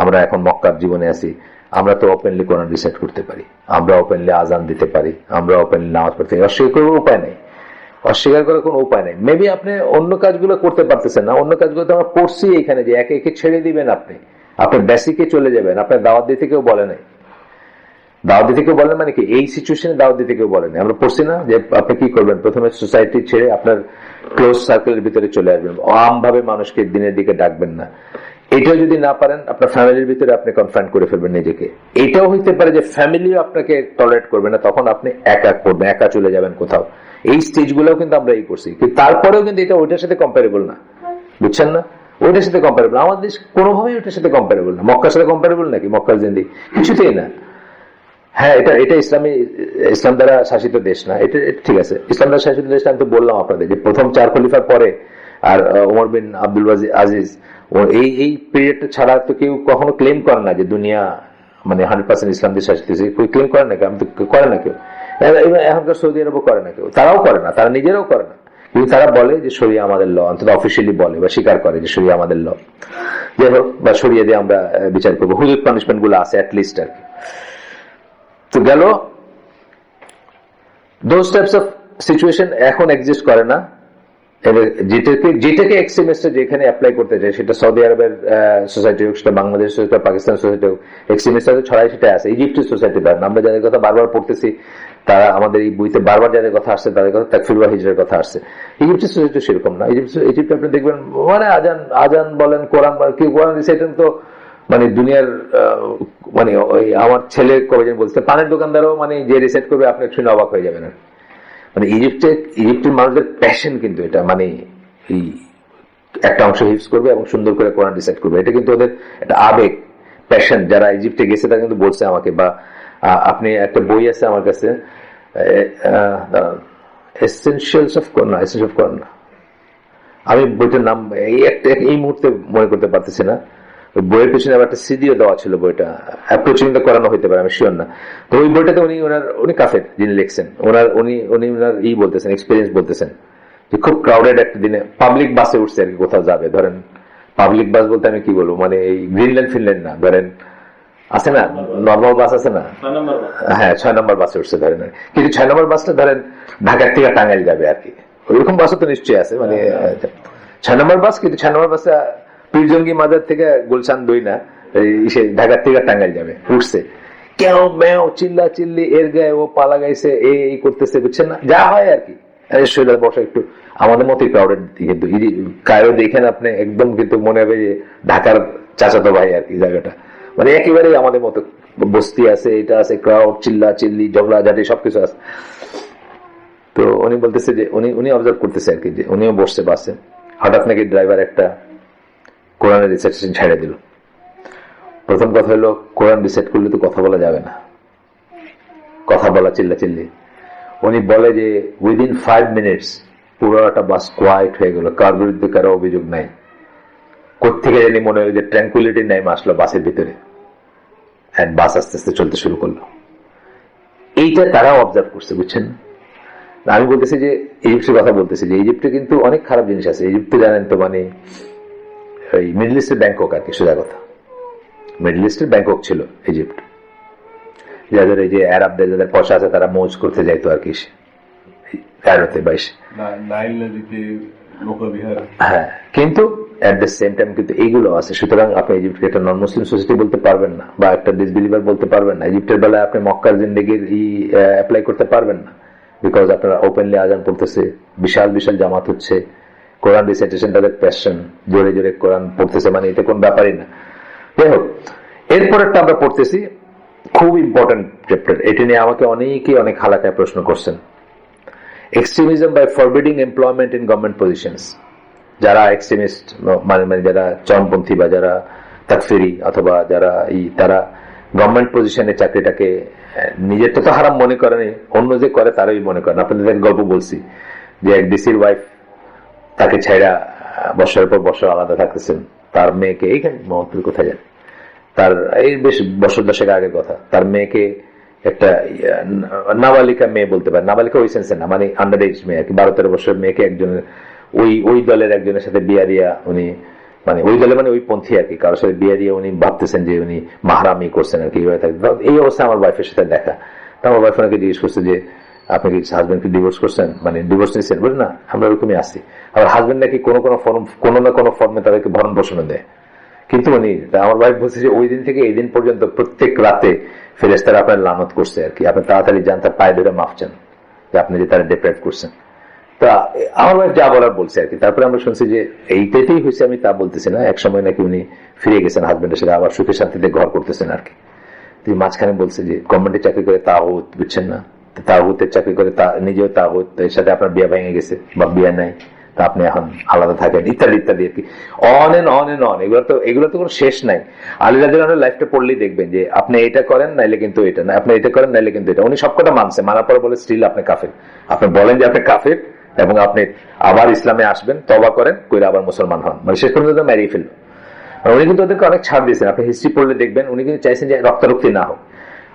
[SPEAKER 1] আমরা এখন মক্কার জীবনে আছি, আমরা তো ওপেনলি কোরআন রিসাইট করতে পারি, আমরা ওপেনলি আজান দিতে পারি, আমরা ওপেনলি নামাজ পড়তে পারি, অস্বীকার করার উপায় নেই, অস্বীকার করার কোনো উপায় নেই। মেবি আপনি অন্য কাজগুলো করতে পারতেছেন না, অন্য কাজগুলো তো আমরা পড়ছি এখানে, যে একে একে ছেড়ে দিবেন, আপনি বেসিকে চলে যাবেন, আপনার দাওয়াত দিতে কেউ বলে নাই। দাওয়াত দিতে কেউ বলেন মানে কি, এই সিচুয়েশনে দাওয়াত দিতে কেউ বলেন, আমরা পড়ছি না যে আপনি কি করবেন, প্রথমে সোসাইটি ছেড়ে আপনার ক্লোজ সার্কেলের ভিতরে চলে আসবেন, আমভাবে মানুষকে দিনের দিকে ডাকবেন না। এটাও যদি না পারেন, আপনার ফ্যামিলির ভিতরে আপনি কনফাইন করে ফেলবেন নিজেকে। এটাও হইতে পারে যে ফ্যামিলিও আপনাকে টলারেট করবে না, তখন আপনি একা করবেন, একা চলে যাবেন কোথাও। এই স্টেজগুলোও কিন্তু আমরা এই করছি, কিন্তু তারপরেও কিন্তু এটা ওইটার সাথে কম্পারেবল না, বুঝছেন না? ওইটার সাথে কম্পারেবল, আমাদের দেশ কোনোভাবেই ওইটার সাথে কম্পারেবল না। মক্কার সাথে কম্পারেবল নাকি? মক্কার জিন্দেগি কিছুতেই না। হ্যাঁ, এটা ইসলাম দ্বারা শাসিত দেশ না, এটা ঠিক আছে, ইসলাম দ্বারা শাসিত দেশ। আমি তো বললাম আপনাদের যে প্রথম 4 খলিফার পরে আর ওমর বিন আব্দুল আজিজ, এই পিরিয়ডটা ছাড়া তো কেউ কখনো ক্লেম করে না যে দুনিয়া মানে 100% ইসলাম দিয়ে শাসিত, কেউ ক্লেম করে না, আমি তো করে না কেউ। এখনকার সৌদি আরবও করে না কেউ, তারাও করে না, তারা নিজেরাও করে না, কিন্তু তারা বলে যে শরিয়া আমাদের ল, অন্তত অফিসিয়ালি বলে বা স্বীকার করে যে শরিয়া আমাদের ল, যাই হোক, বা শরিয়া দিয়ে আমরা বিচার করবো, হুদুদ পানিশমেন্ট গুলো আছে অ্যাটলিস্ট আর কি। তো গেল, those types of situation এখন এক্সিস্ট করে না। যেটাকে এক্সট্রিমিস্ট যেখানে অ্যাপ্লাই করতে চায়, সেটা সৌদি আরবের সোসাইটি হোক, সেটা বাংলাদেশ সোসাইটি, পাকিস্তান সোসাইটি হোক, এক্সট্রিমিস্ট ছড়াই সেটা আছে। ইজিপ্টের সোসাইটি পারেন, আমরা যাদের কথা বারবার পড়তেছি, তারা আমাদের এই বইতে বারবার যাদের কথা আসছে, তাদের কথা তাকফির বা হিজরার কথা আসছে। ইজিপ্টের সোসাইটি সেরকম না। ইজিপ্টে আপনি দেখবেন মানে আজান বলেন, কোরআন রিসাইটেন তো মানে দুনিয়ার মানে আমার ছেলে কবেদিন বলছে, পানের দোকানদারও মানে যে রিসাইট করবে আপনি শুনে অবাক হয়ে যাবেন। মানে ইজিপ্টের মানুষদের প্যাশন কিন্তু এটা, মানে এই একটা অংশ হিপস করবে এবং সুন্দর করে কোরআন রিসাইট করবে, এটা কিন্তু ওদের একটা আবেগ, প্যাশন। যারা ইজিপ্টে গেছে তারা কিন্তু বলছে আমাকে, বা আপনি একটা বই আছে আমার কাছে, এসেনশিয়ালস অফ কোরআন, আমি বইটার নাম এই মুহূর্তে মনে করতে পারতেছি না। বইয়ের পিছনে আবার একটা সিডিও দেওয়া ছিল, বইটা অ্যাপ্রোচিং দ্য কোরআন হইতে পারে, আমি শিওর না। তো ওই বইটাতে উনি কাফের যিনি লিখছেন, উনি বলতেছেন, এক্সপিরিয়েন্স বলতেছেন যে খুব ক্রাউডেড একটা দিনে পাবলিক বাসে উঠছে আর কি, কোথাও যাবে, ধরেন পাবলিক বাস বলতে আমি কি বলবো, মানে এই গ্রিনল্যান্ড ফিনল্যান্ড না, ধরেন আছে না, নর্মাল বাস আছে না, হ্যাঁ 6 নম্বর বাসে উঠছে ধরেন, কিন্তু 6 নম্বর বাসটা ধরেন ঢাকার থেকে টাঙ্গাইল যাবে আর কি, ওইরকম বাসও তো নিশ্চয়ই আছে, মানে 6 নম্বর বাস, কিন্তু 6 নম্বর বাসে পীরজঙ্গি মাজার থেকে গুলশান 2 না, ঢাকার থেকে টাঙ্গাইল যাবে, উঠছে কেউ মেও চিল্লা চিল্লি, এর গায়ে ও পালা গাইছে, এই করতেছে, বুঝছেন না, যা হয় আর কি। শরীরের বসা একটু আমাদের মতোই ক্রাউডেড, কিন্তু কায়রো দেখেন আপনি একদম কিন্তু মনে হবে যে ঢাকার চাচাতো ভাই আর কি জায়গাটা, মানে একেবারেই আমাদের মতো বস্তি আছে, এটা আছে, ক্রাউড, চিল্লা চিল্লি, ঝগড়া ঝাঁটি সবকিছু আছে। তো উনি বলতেছে যে উনি অবজার্ভ করতেছে আর কি, যে উনিও বসছে বাসে, হঠাৎ নাকি ড্রাইভার একটা কোরআনের রিসাইটেশন ছেড়ে দিল। প্রথম কথা হলো কোরআন রিসাইট করলে তো কথা বলা যাবে না, কথা বলা চিল্লা চিল্লি। উনি বলে যে উইদিন 5 মিনিটস পুরোটা বাস কোয়াইট হয়ে গেল, কার বিরুদ্ধে কারো অভিযোগ নাই। কোথেকে জানি মনে হলো যে ট্র্যাঙ্কুইলিটি নেই আসলো বাসের ভিতরে, বাস আস্তে আস্তে চলতে শুরু করলো। এইটা তারাও অবজার্ভ করছে, বুঝছেন। আমি বলতেছি যে ইজিপ্টের কথা বলতেছি, যে ইজিপ্টে কিন্তু অনেক খারাপ জিনিস আছে। ইজিপ্টে জানেন তো, মানে ওই মিডল ইস্টের ব্যাংকক আর কি, সোজা কথা, মিডল ইস্টের ব্যাংকক ছিল ইজিপ্ট। যাদের এই যে আরবদের যাদের পয়সা আছে তারা মৌজ করতে যাইতো আর কি, কায়রোতে 22 হ্যাঁ, কিন্তু এট দ্য সেম টাইম কিন্তু এইগুলো আছে। সুতরাং আপনি ইজিপ্টকে একটা নন মুসলিম সোসাইটি বলতে পারবেন না, বা একটা ডিসবিলিভার বলতে পারবেন না। ইজিপ্টের বেলায় আপনি মক্কার জিন্দেগির অ্যাপ্লাই করতে পারবেন না, বিকজ আপনারা ওপেনলি আজান পড়তেছে, বিশাল বিশাল জামাত হচ্ছে, কোরআন রিসাইটেশন তাদের প্যাশন, জোরে জোরে কোরআন পড়তেছে, মানে এটা কোন ব্যাপারই না। যাই হোক, এরপরেরটা আমরা পড়তেছি, খুব ইম্পর্টেন্ট চ্যাপ্টার। এটা নিয়ে আমাকে অনেকেই অনেক হালাকায় প্রশ্ন করছেন। Extremism by forbidding employment in government positions. যারা এক্সট্রিমিস্ট, মানে যারা চরমপন্থী বা যারা তাকফিরি অথবা যারা তারা গভর্নমেন্ট পজিশনে চাকরিটাকে নিজেরটা তো হারাম মনে করেনি, অন্য যে করে তারাই মনে করেন। আপনাদের গল্প বলছি যে এক ডিসির ওয়াইফ, তাকে ছেড়া বছরের পর বছর আলাদা থাকতেছেন, তার মেয়েকে, এইখানে মোহাম্মদপুর কোথায় যান, তার এই বেশ বছর 10 আগের কথা, তার মেয়েকে একটা নাবালিকা মেয়ে বলতে পারে, নাবালিকা ওই সেন্সে না, মানে আন্ডার এজ মেয়ে আর কি, 12-13 বছরের মেয়েকে একজনের ওই দলের একজনের সাথে বিয়া দিয়া উনি, মানে ওই দলে মানে ওই পন্থী আর কি, কারোর সাথে বিয়া দিয়ে উনি ভাবতেছেন যে উনি মাহরামি করছেন আর কি, এই অবস্থা আমার ওয়াইফের সাথে দেখা। তা আমার ওয়াইফ ওনাকে জিজ্ঞেস করছে যে আপনি কি হাজবেন্ডকে ডিভোর্স করছেন, মানে ডিভোর্স নিয়েছেন? বলে না, আমরা ওরকমই আসি। আবার হাজবেন্ড নাকি কোনো না কোনো ফর্মে তাদেরকে ভরণ পোষণ দেয়। কিন্তু উনি, আমার ওয়াইফ বলছে যে ওই দিন থেকে এই দিন পর্যন্ত প্রত্যেক রাতে ফেরেশতারা আপনার লানত করছে আর কি, আপনি তাড়াতাড়ি যান, তার পায়ে ধরে মাফ চান যে আপনি যে তারা ডিপ্রাইভ করছেন। তা আমার ওয়াইফ যা বলার বলছে আর কি। তারপরে আমরা শুনছি যে এইটাই হয়েছে, আমি তা বলতেছি না, এক সময় নাকি উনি ফিরে গেছেন হাজবেন্ডের সাথে, আবার সুখে শান্তিতে ঘর করতেছেন আর কি। তিনি মাঝখানে বলছে যে গভর্নমেন্টে চাকরি করে তাগুত, বুঝছেন না, তাগুতের চাকরি করে নিজেও তাগুত, এর সাথে আপনার বিয়ে ভেঙে গেছে বা বিয়ে নাই, তা আপনি এখন আলাদা থাকেন, ইত্যাদি ইত্যাদি আর কি। অন এন্ড অন, এগুলো তো কোনো শেষ নাই। আলী রাদিয়াল্লাহু লাইফটা পড়লেই দেখবেন যে আপনি এটা করেন নাইলে কিন্তু এটা না, আপনি এটা করেন নাইলে কিন্তু এটা। উনি সবকটা মানছে, মানার পরে বলে স্টিল আপনি কাফের। আপনি বলেন যে আপনি কাফের এবং আপনি আবার ইসলামে আসবেন, তওবা করেন, কইলে আবার মুসলমান হন, মানে শেষ পর্যন্ত মেরিয়ে ফেলল। উনি কিন্তু ওদেরকে অনেক ছাড় দিয়েছেন, আপনি হিস্ট্রি পড়লে দেখবেন উনি কিন্তু চাইছেন যে রক্তারক্তি না হোক,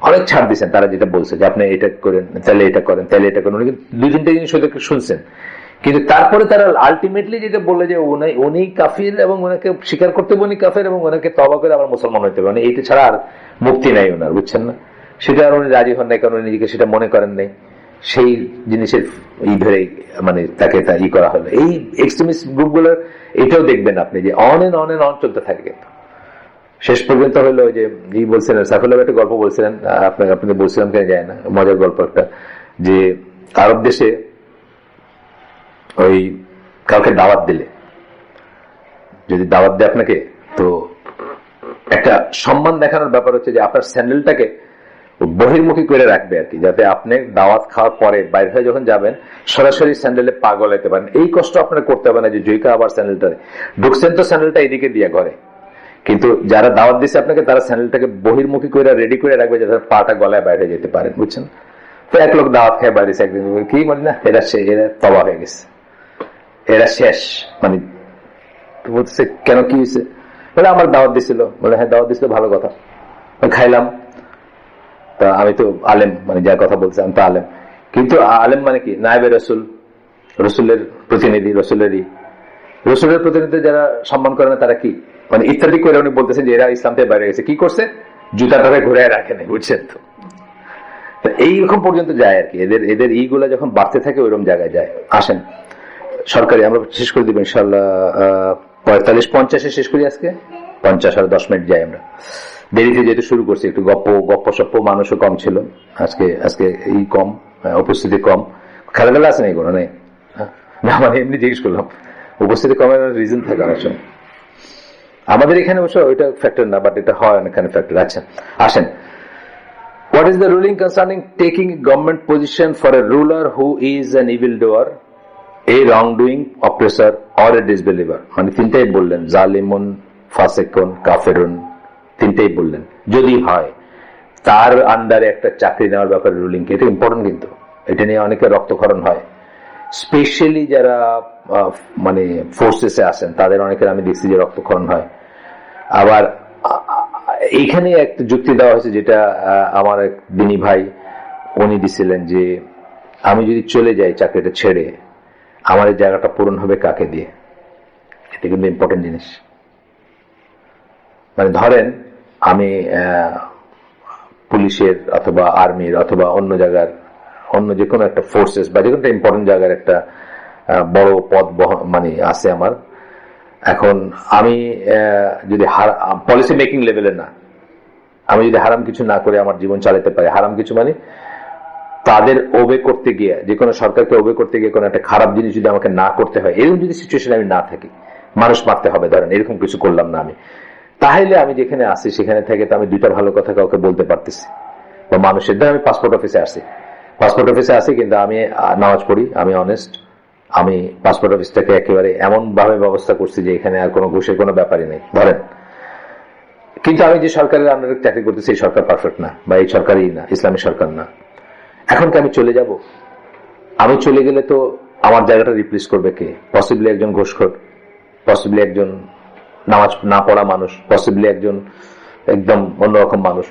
[SPEAKER 1] অনেক ছাড় দিয়েছেন। তারা যেটা বলছে যে আপনি এটা করেন, তাহলে এটা করেন, তাহলে এটা করেন, উনি কিন্তু 2-3টে জিনিস ওদেরকে শুনছেন। কিন্তু তারপরে তারা আলটিমেটলি যেটা বললে যে উনি কাফির এবং ওনাকে স্বীকার করতে হবে উনি কাফের এবং ওনাকে তওবা করে আবার মুসলমান হইতে হবে, মানে এইটা ছাড়া আর মুক্তি নাই ওনার, বুঝছেন না। সেটা আর উনি রাজি হন নাই, কারণ উনি নিজেকে সেটা মনে করেন নাই। সেই জিনিসের ধরেই মানে তাকে করা হলো। এই এক্সট্রিমিস্ট গ্রুপগুলোর এটাও দেখবেন আপনি যে অন এন্ড অন চলতে থাকে। কিন্তু শেষ পর্যন্ত হলো যে বলছিলেন, সাইফুল্লাহ একটা গল্প বলছিলেন, আপনাদের বলছিলাম কেন যায় না, মজার গল্প একটা, যে আরব দেশে ওই কাউকে দাওয়াত দিলে, যদি দাওয়াত দেয় আপনাকে, তো একটা সম্মান দেখানোর ব্যাপার হচ্ছে যে আপনার স্যান্ডেলটাকে বহির্মুখী করে রাখবে আর কি, যাতে আপনি দাওয়াত খাওয়ার পরে বাইরে হয়ে যখন যাবেন সরাসরি স্যান্ডেলে পা গলাইতে পারেন। এই কষ্ট আপনার করতে হবে না যে জয়িকা আবার স্যান্ডেলটা ঢুকছেন, তো স্যান্ডেলটা এদিকে দিয়ে ঘরে। কিন্তু যারা দাওয়াত দিচ্ছে আপনাকে, তারা স্যান্ডেলটাকে বহির্মুখী করে রেডি করে রাখবে যাতে পাটা গলায় বাইরে যেতে পারেন, বুঝছেন। তো এক লোক দাওয়াত খেয়ে বাইরে একদিন কি বলি না, এরা তবা হয়ে গেছে, এরা শেষ, মানে বলতেছে কেন কি হয়েছে, বলে আমার দাওয়াত দিছিল। বলে হ্যাঁ দাওয়াত দিছিল, ভালো কথা, খাইলাম। তা আমি তো আলেম, মানে যার কথা বলছে আমি তো আলেম, কিন্তু আলেম মানে কি, নায়েবে রসুল, রসুলের প্রতিনিধি, রসুলের প্রতিনিধি যারা সম্মান করে না তারা কি, মানে ইত্যাদি করে উনি বলতেছেন যে এরা ইসলাম থেকে বাইরে গেছে। কি করছে, জুতাটারে ঘুরে রাখে নাই, বুঝছেন তো। এইরকম পর্যন্ত যায় আর কি, এদের এদের এইগুলা যখন বাড়তে থাকে ওইরকম জায়গায় যায়। আসেন সরকারি, আমরা শেষ করে দিব ইনশাল্লাহ 45-50 শেষ করি আজকে, 50 আর 10 মিনিট যাই আমরা, দেরিতে যেহেতু শুরু করছি, একটু গপ্প সপ্প, মানুষও কম ছিল আজকে, আজকে এই কম উপস্থিতি কম। খেলাধুলা আছে নাই কোনো নেই না, মানে এমনি জিজ্ঞেস করলাম, উপস্থিতি কমের রিজন থাকে অনেক সময় আমাদের এখানে, অবশ্য ওইটা ফ্যাক্টর না, বাট এটা হয় অনেকখানে ফ্যাক্টর। আচ্ছা আসেন, what is the ruling concerning taking government position for a ruler who is an evildoer, a wrongdoing oppressor or a disbeliever? মানে তিনটাই বললেন, জালিমুন, ফাসিকুন, কাফেরুন, তিনটাই বললেন। যদি হয় তার আন্ডারে একটা চাকরি নেওয়ার ব্যাপারে রুলিং, এটা ইম্পর্টেন্ট, কিন্তু এটা নিয়ে অনেকে রক্তক্ষরণ হয়, স্পেশালি যারা মানে ফোর্সেসে আছেন তাদের অনেকের আমি দেখছি যে রক্তক্ষরণ হয়। আবার এইখানে একটা যুক্তি দেওয়া হয়েছে, যেটা আমার এক দিনী ভাই উনি দিছিলেন, যে আমি যদি চলে যাই চাকরিটা ছেড়ে, আমার এই জায়গাটা পূরণ হবে কাকে দিয়ে? এটা কিন্তু ইম্পর্টেন্ট জিনিস। মানে ধরেন আমি পুলিশের অথবা আর্মির অথবা অন্য জায়গার, অন্য যে কোনো একটা ফোর্সেস বা যে কোনো একটা ইম্পর্টেন্ট জায়গার একটা বড় পদ মানে আছে আমার। এখন আমি যদি পলিসি মেকিং লেভেলে না, আমি যদি হারাম কিছু না করে আমার জীবন চালাতে পারি, হারাম কিছু মানে তাদের ওবে করতে গিয়ে, যে কোনো সরকারকে ওবে করতে গিয়ে কোনো একটা খারাপ জিনিস যদি আমাকে না করতে হয়, এরকম যদি সিচুয়েশনে আমি না থাকি, মানুষ মারতে হবে ধরেন, এরকম কিছু করলাম না আমি, তাহলে আমি যেখানে আসি সেখানে থেকে তো আমি দুইটা ভালো কথা কাউকে বলতে পারতেছি। বা মানুষের দ্বারা আমি পাসপোর্ট অফিসে আসি, কিন্তু আমি নামাজ পড়ি, আমি অনেস্ট, আমি পাসপোর্ট অফিসটাকে একেবারে এমন ভাবে ব্যবস্থা করছি যে এখানে আর কোনো ঘুষের কোনো ব্যাপারই নেই ধরেন। কিন্তু আমি যে সরকারের আন্ডারে চাকরি করতেছি এই সরকার পারফেক্ট না, বা এই সরকারই না, ইসলামী সরকার না। এখন কি আমি চলে যাব? আমি চলে গেলে তো আমার জায়গাটা রিপ্লেস করবে কে? পসিবলি একজন ঘুষখোর, পসিবলি একজন নামাজ না পড়া মানুষ, পসিবলি একজন একদম অন্যরকম মানুষ।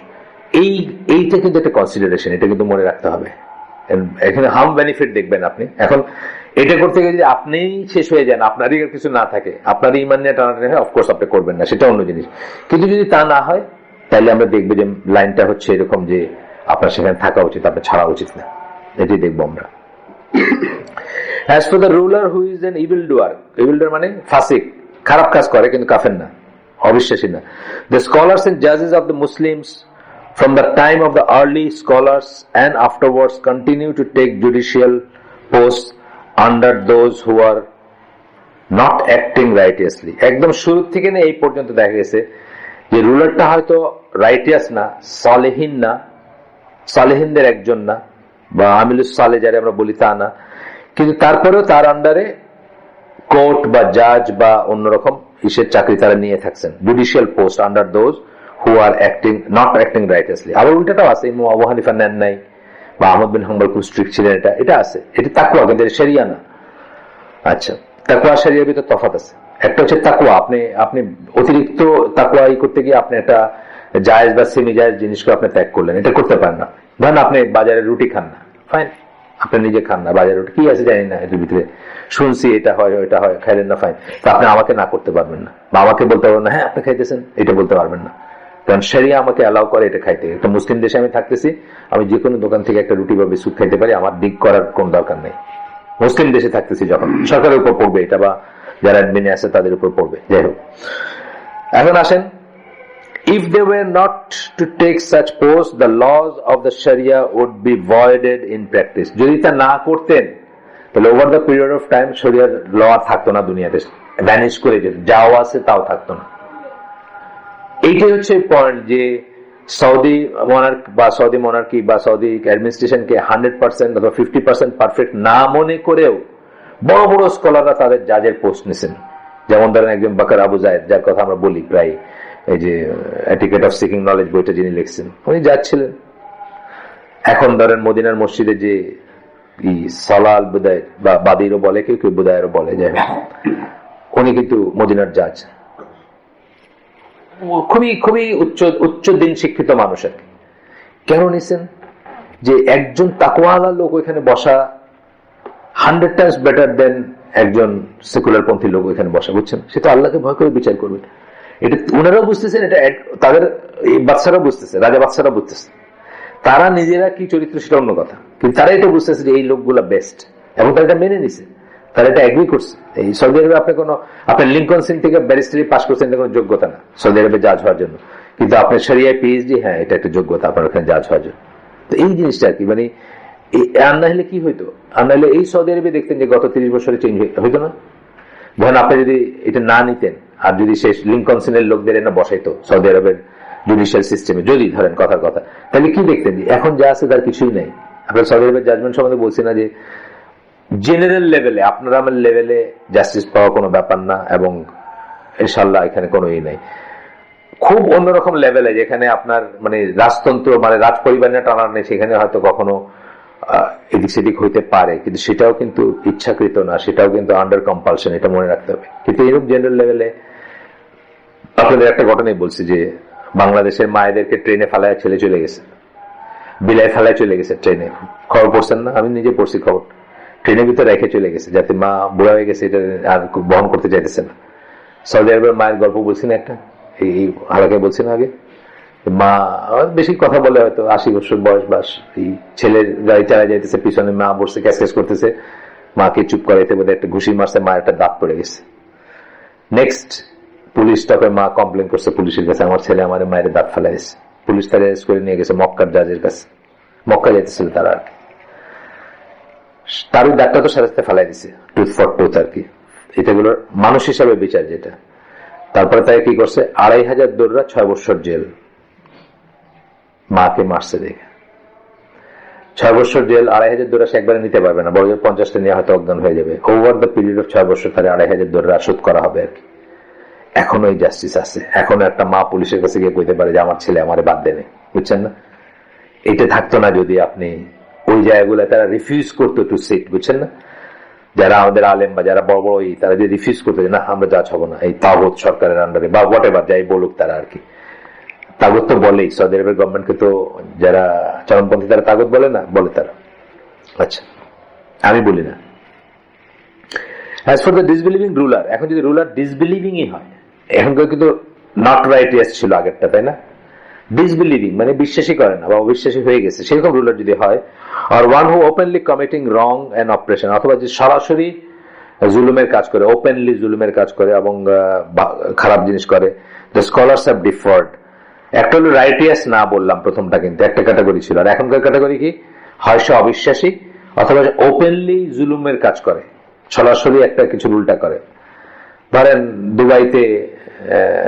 [SPEAKER 1] এইটা কিন্তু একটা কনসিডারেশন, এটা কিন্তু মনে রাখতে হবে। এখানে হার্ম বেনিফিট দেখবেন আপনি। এখন এটা করতে গিয়ে যদি আপনি শেষ হয়ে যান, আপনারই কিছু না থাকে, আপনার ইমান নিয়ে টানাটানি হয়, অফকোর্স আপনি করবেন না, সেটা অন্য জিনিস। কিন্তু যদি তা না হয়, তাহলে আমরা দেখবো যে লাইনটা হচ্ছে এরকম যে আপনার সেখানে থাকা উচিত, আপনার ছাড়া উচিত না, এটাই দেখবো আমরা। As for the ruler who is an evildoer, evildoer মানে ফাসিক, খারাপ কাজ করে কিন্তু কাফের না, অবিশ্বাসী না। The scholars and judges of the Muslims from the time of the early scholars and afterwards continue to take judicial posts under those who are not acting righteously. একদম শুরু থেকে না এই পর্যন্ত দেখা গেছে যে রুলারটা হয়তো রাইটিয়াস না, সালেহীন না, সালেহিনদের একজন না, বা আমিলুস সালে যারা আমরা বলি তা না, কিন্তু তারপরেও তার আন্ডারে কোর্ট বা জাজ বা অন্যরকম ইসের চাকরি তারা নিয়ে থাকছেন, judicial post under those who are acting not acting righteously. আবার উল্টাটাও আছে, ইমাম আবু হানিফা নেন নাই, বা আহমদ বিন হাম্বল খুব স্ট্রিক্ট ছিলেন, এটা আছে, এটা তাকওয়া, কিন্তু শরিয়া না। আচ্ছা, তাকওয়া শরিয়ার ভিতর তফাৎ আছে। একটা হচ্ছে তাকওয়া, আপনি অতিরিক্ত তাকওয়া করতে গিয়ে আপনি একটা জায়েজ বা সেমি জায়েজ জিনিসকে আপনি ত্যাগ করলেন, এটা করতে পারেন না। ধরেন আপনি বাজারে রুটি খান না, ফাইন, আপনি নিজে খান না, বাজারে রুটি কি আছে জানি না, এর ভিতরে শুনছি এটা হয় ওইটা হয়, খাইলেন না, ফাইন, তো আপনি আমাকে না করতে পারবেন না, বা আমাকে বলতে পারবেন না হ্যাঁ আপনি খাইতেছেন, এটা বলতে পারবেন না, কারণ শরিয়া আমাকে অ্যালাউ করে এটা খাইতে। একটা মুসলিম দেশে আমি থাকতেছি, আমি যে কোনো দোকান থেকে একটা রুটি বা বিস্কুট খাইতে পারি, আমার দিক করার কোন দরকার নেই। মুসলিম দেশে থাকতেছি যখন, সরকারের উপর পড়বে এটা, বা যারা অ্যাডমিনে আছে তাদের উপর পড়বে। যাই হোক, এখন আসেন, if they were not to take such posts, the laws of the Sharia would be voided in practice. যদি তা না করতেন তাহলে over the period of time শরিয়ার ল আর থাকতো না দুনিয়াতে, ভ্যানিশ করে যেত, যাও আছে তাও থাকতো না। এইটাই হচ্ছে পয়েন্ট, যে সৌদি মনার্ক বা সৌদি মনার্কি বা সৌদি অ্যাডমিনিস্ট্রেশনকে 100% অথবা 50% পারফেক্ট না মনে করেও বড় বড় স্কলাররা তাদের জাজের পোস্ট নিছেন। যেমন ধরেন একজন বাকার আবু জায়েদ, যার কথা আমরা বলি প্রায়, এই যে এটিকেট অফ সিকিং নলেজ বইটা যিনি লিখছেন, উনি যাচ্ছিলেন। এখন ধরেন মদিনার মসজিদে যে সালাল বুদায় বা বাদিরও বলে, কেউ কেউ বুদায়েরও বলে, যাই হোক, উনি কিন্তু মদিনার জাজ, খুবই খুবই উচ্চ দিন শিক্ষিত মানুষ। আর কেন নিছেন? যে একজন তাকওয়ালা লোক ওইখানে বসা 100 টাইমস বেটার দেন একজন সেকুলার পন্থী লোক ওইখানে বসা, বুঝছেন? সে তো আল্লাহকে ভয় করে বিচার করবে। এটা ওনারাও বুঝতেছেন, এটা তাদের বাচ্চারাও বুঝতেছে, রাজা বাচ্চারা বুঝতেছে। তারা নিজেরা কি চরিত্র সেটা অন্য কথা, কিন্তু তারা এটা বুঝতেছে যে এই লোকগুলা বেস্ট, এবং তারা এটা মেনে নিছে, তারা এটা এগ্রি করছে। এই সৌদি আরবে আপনার লিঙ্কন সিং থেকে ব্যারিস্টারি পাস করছেন, এটা কোনো যোগ্যতা না সৌদি আরবে জাজ হওয়ার জন্য, কিন্তু আপনার শরিয়ায় পিএইচডি, হ্যাঁ এটা একটা যোগ্যতা আপনার ওখানে জাজ হওয়ার জন্য। তো এই জিনিসটা আর কি, মানে আর না হলে কি হইতো, আর না হলে এই সৌদি আরবে দেখতেন যে গত 30 বছরে চেঞ্জ হইতো না। ধরেন আপনি যদি এটা না নিতেন, আর যদি শেষ লিঙ্কন সিনের লোকদের এনে বসাইতো সৌদি আরবের জুডিশিয়াল সিস্টেমে, যদি ধরেন কথার কথা, তাহলে কি দেখতেন যে এখন যা আছে তার কিছুই নেই। আপনার সৌদি আরবের জাজমেন্ট সম্বন্ধে বলছি না যে জেনারেল লেভেলে আপনার আমার লেভেলে জাস্টিস পাওয়া কোনো ব্যাপার না, এবং ইনশাল্লাহ এখানে কোনো ই নেই। খুব অন্যরকম লেভেলে যেখানে আপনার মানে রাজতন্ত্র, মানে রাজ পরিবার টানার নেই, সেখানে হয়তো কখনো এদিক সেদিক হইতে পারে, কিন্তু সেটাও কিন্তু ইচ্ছাকৃত না, সেটাও কিন্তু আন্ডার কম্পালশন, এটা মনে রাখতে হবে। কিন্তু এরকম জেনারেল লেভেলে আপনাদের একটা ঘটনাই বলছি যে বাংলাদেশের মায়েদেরকে ট্রেনে ফেলায় ছেলে চলে গেছে, বিলায় ফেলায় চলে গেছে ট্রেনে, খবর পড়ছেন না? আমি নিজে পড়ছি খবর, ট্রেনের ভিতরে রেখে চলে গেছে, যাতে মা বুড়া হয়ে গেছে, এটা আর বহন করতে চাইতেছে না। সৌদি আরবের মায়ের গল্প বলছি না একটা, এই হালাকায় বলছি না আগে, মা বেশি কথা বলে, হয়তো 80 বছর বয়স বাস, এই ছেলের গাড়ি চালা যাইতেছে, পিছনে মা বসে ক্যাস ক্যাস করতেছে, মাকে চুপ করাইতে বলে একটা ঘুষি মারছে, মায়ের একটা দাঁত পড়ে গেছে। নেক্সট পুলিশ স্টপে মা কমপ্লেন করছে পুলিশের কাছে, আমার ছেলে আমার মায়ের দাঁত ফেলা গেছে। পুলিশ তারা অ্যারেস্ট করে নিয়ে গেছে মক্কার জাজের কাছে, মক্কা যাইতেছিল তারা আর কি, তার ওই দাঁতটা তো সারাতে ফেলাই দিছে, টুথ ফর টুথ আর কি, এটাগুলোর মানুষ হিসাবে বিচার যেটা। তারপরে তাই কি করছে, 2500 দৌড়রা 6 বছর জেল, মাকে মারছে দেখে 6 বছর জেল। 2500 দৌড়া সে একবারে নিতে পারবে না, বড় 50টা নিয়ে হয়তো অজ্ঞান হয়ে যাবে। ওভার দ্য পিরিয়ড অফ 6 বছর তাহলে 2500 দৌড়া শোধ করা হবে আর কি। এখনো এই জাস্টিস আছে, এখনো একটা মা পুলিশের কাছে গিয়ে কইতে পারে যে আমার ছেলে আমারে বাদ দেনে, বুঝছেন না? এটা থাকতো না যদি আপনি ওই জায়গাগুলো তারা রিফিউজ করতো টু সিট, বুঝছেন না? যারা আমাদের আলেম বা যারা বড় বড় তারা যদি রিফিউজ করতো যে না আমরা জাজ হবো না এই তাগুত সরকারের আন্ডারে বা হোয়াট এভার যাই বলুক তারা আর কি। তাগুত তো বলেই, সৌদি আরবের গভর্নমেন্টকে তো যারা চরমপন্থী তারা তাগুত বলে না, বলে তারা। আচ্ছা, আমি বলি না। As for the disbelieving ruler, এখন যদি রুলার ডিসবিলিভিংই হয়, এখনকার কিন্তু নট রাইটিয়াস ছিল আগেরটা, তাই না? ডিসবিলিভিং মানে বিশ্বাসী করে না বা অবিশ্বাসী হয়ে গেছে, সেরকম রুলার যদি হয়, আর one who openly committing wrong and oppression, অথবা যে সরাসরি জুলুমের কাজ করে, ওপেনলি জুলুমের কাজ করে এবং খারাপ জিনিস করে, দ্য স্কলার্স হ্যাভ ডিফার্ড। একটা হলো রাইটিয়াস না বললাম প্রথমটা, কিন্তু একটা ক্যাটাগরি ছিল, আর এখনকার ক্যাটাগরি কি হয় সে অবিশ্বাসী অথবা ওপেনলি জুলুমের কাজ করে, সরাসরি একটা কিছু উল্টা করে। ধরেন দুবাইতে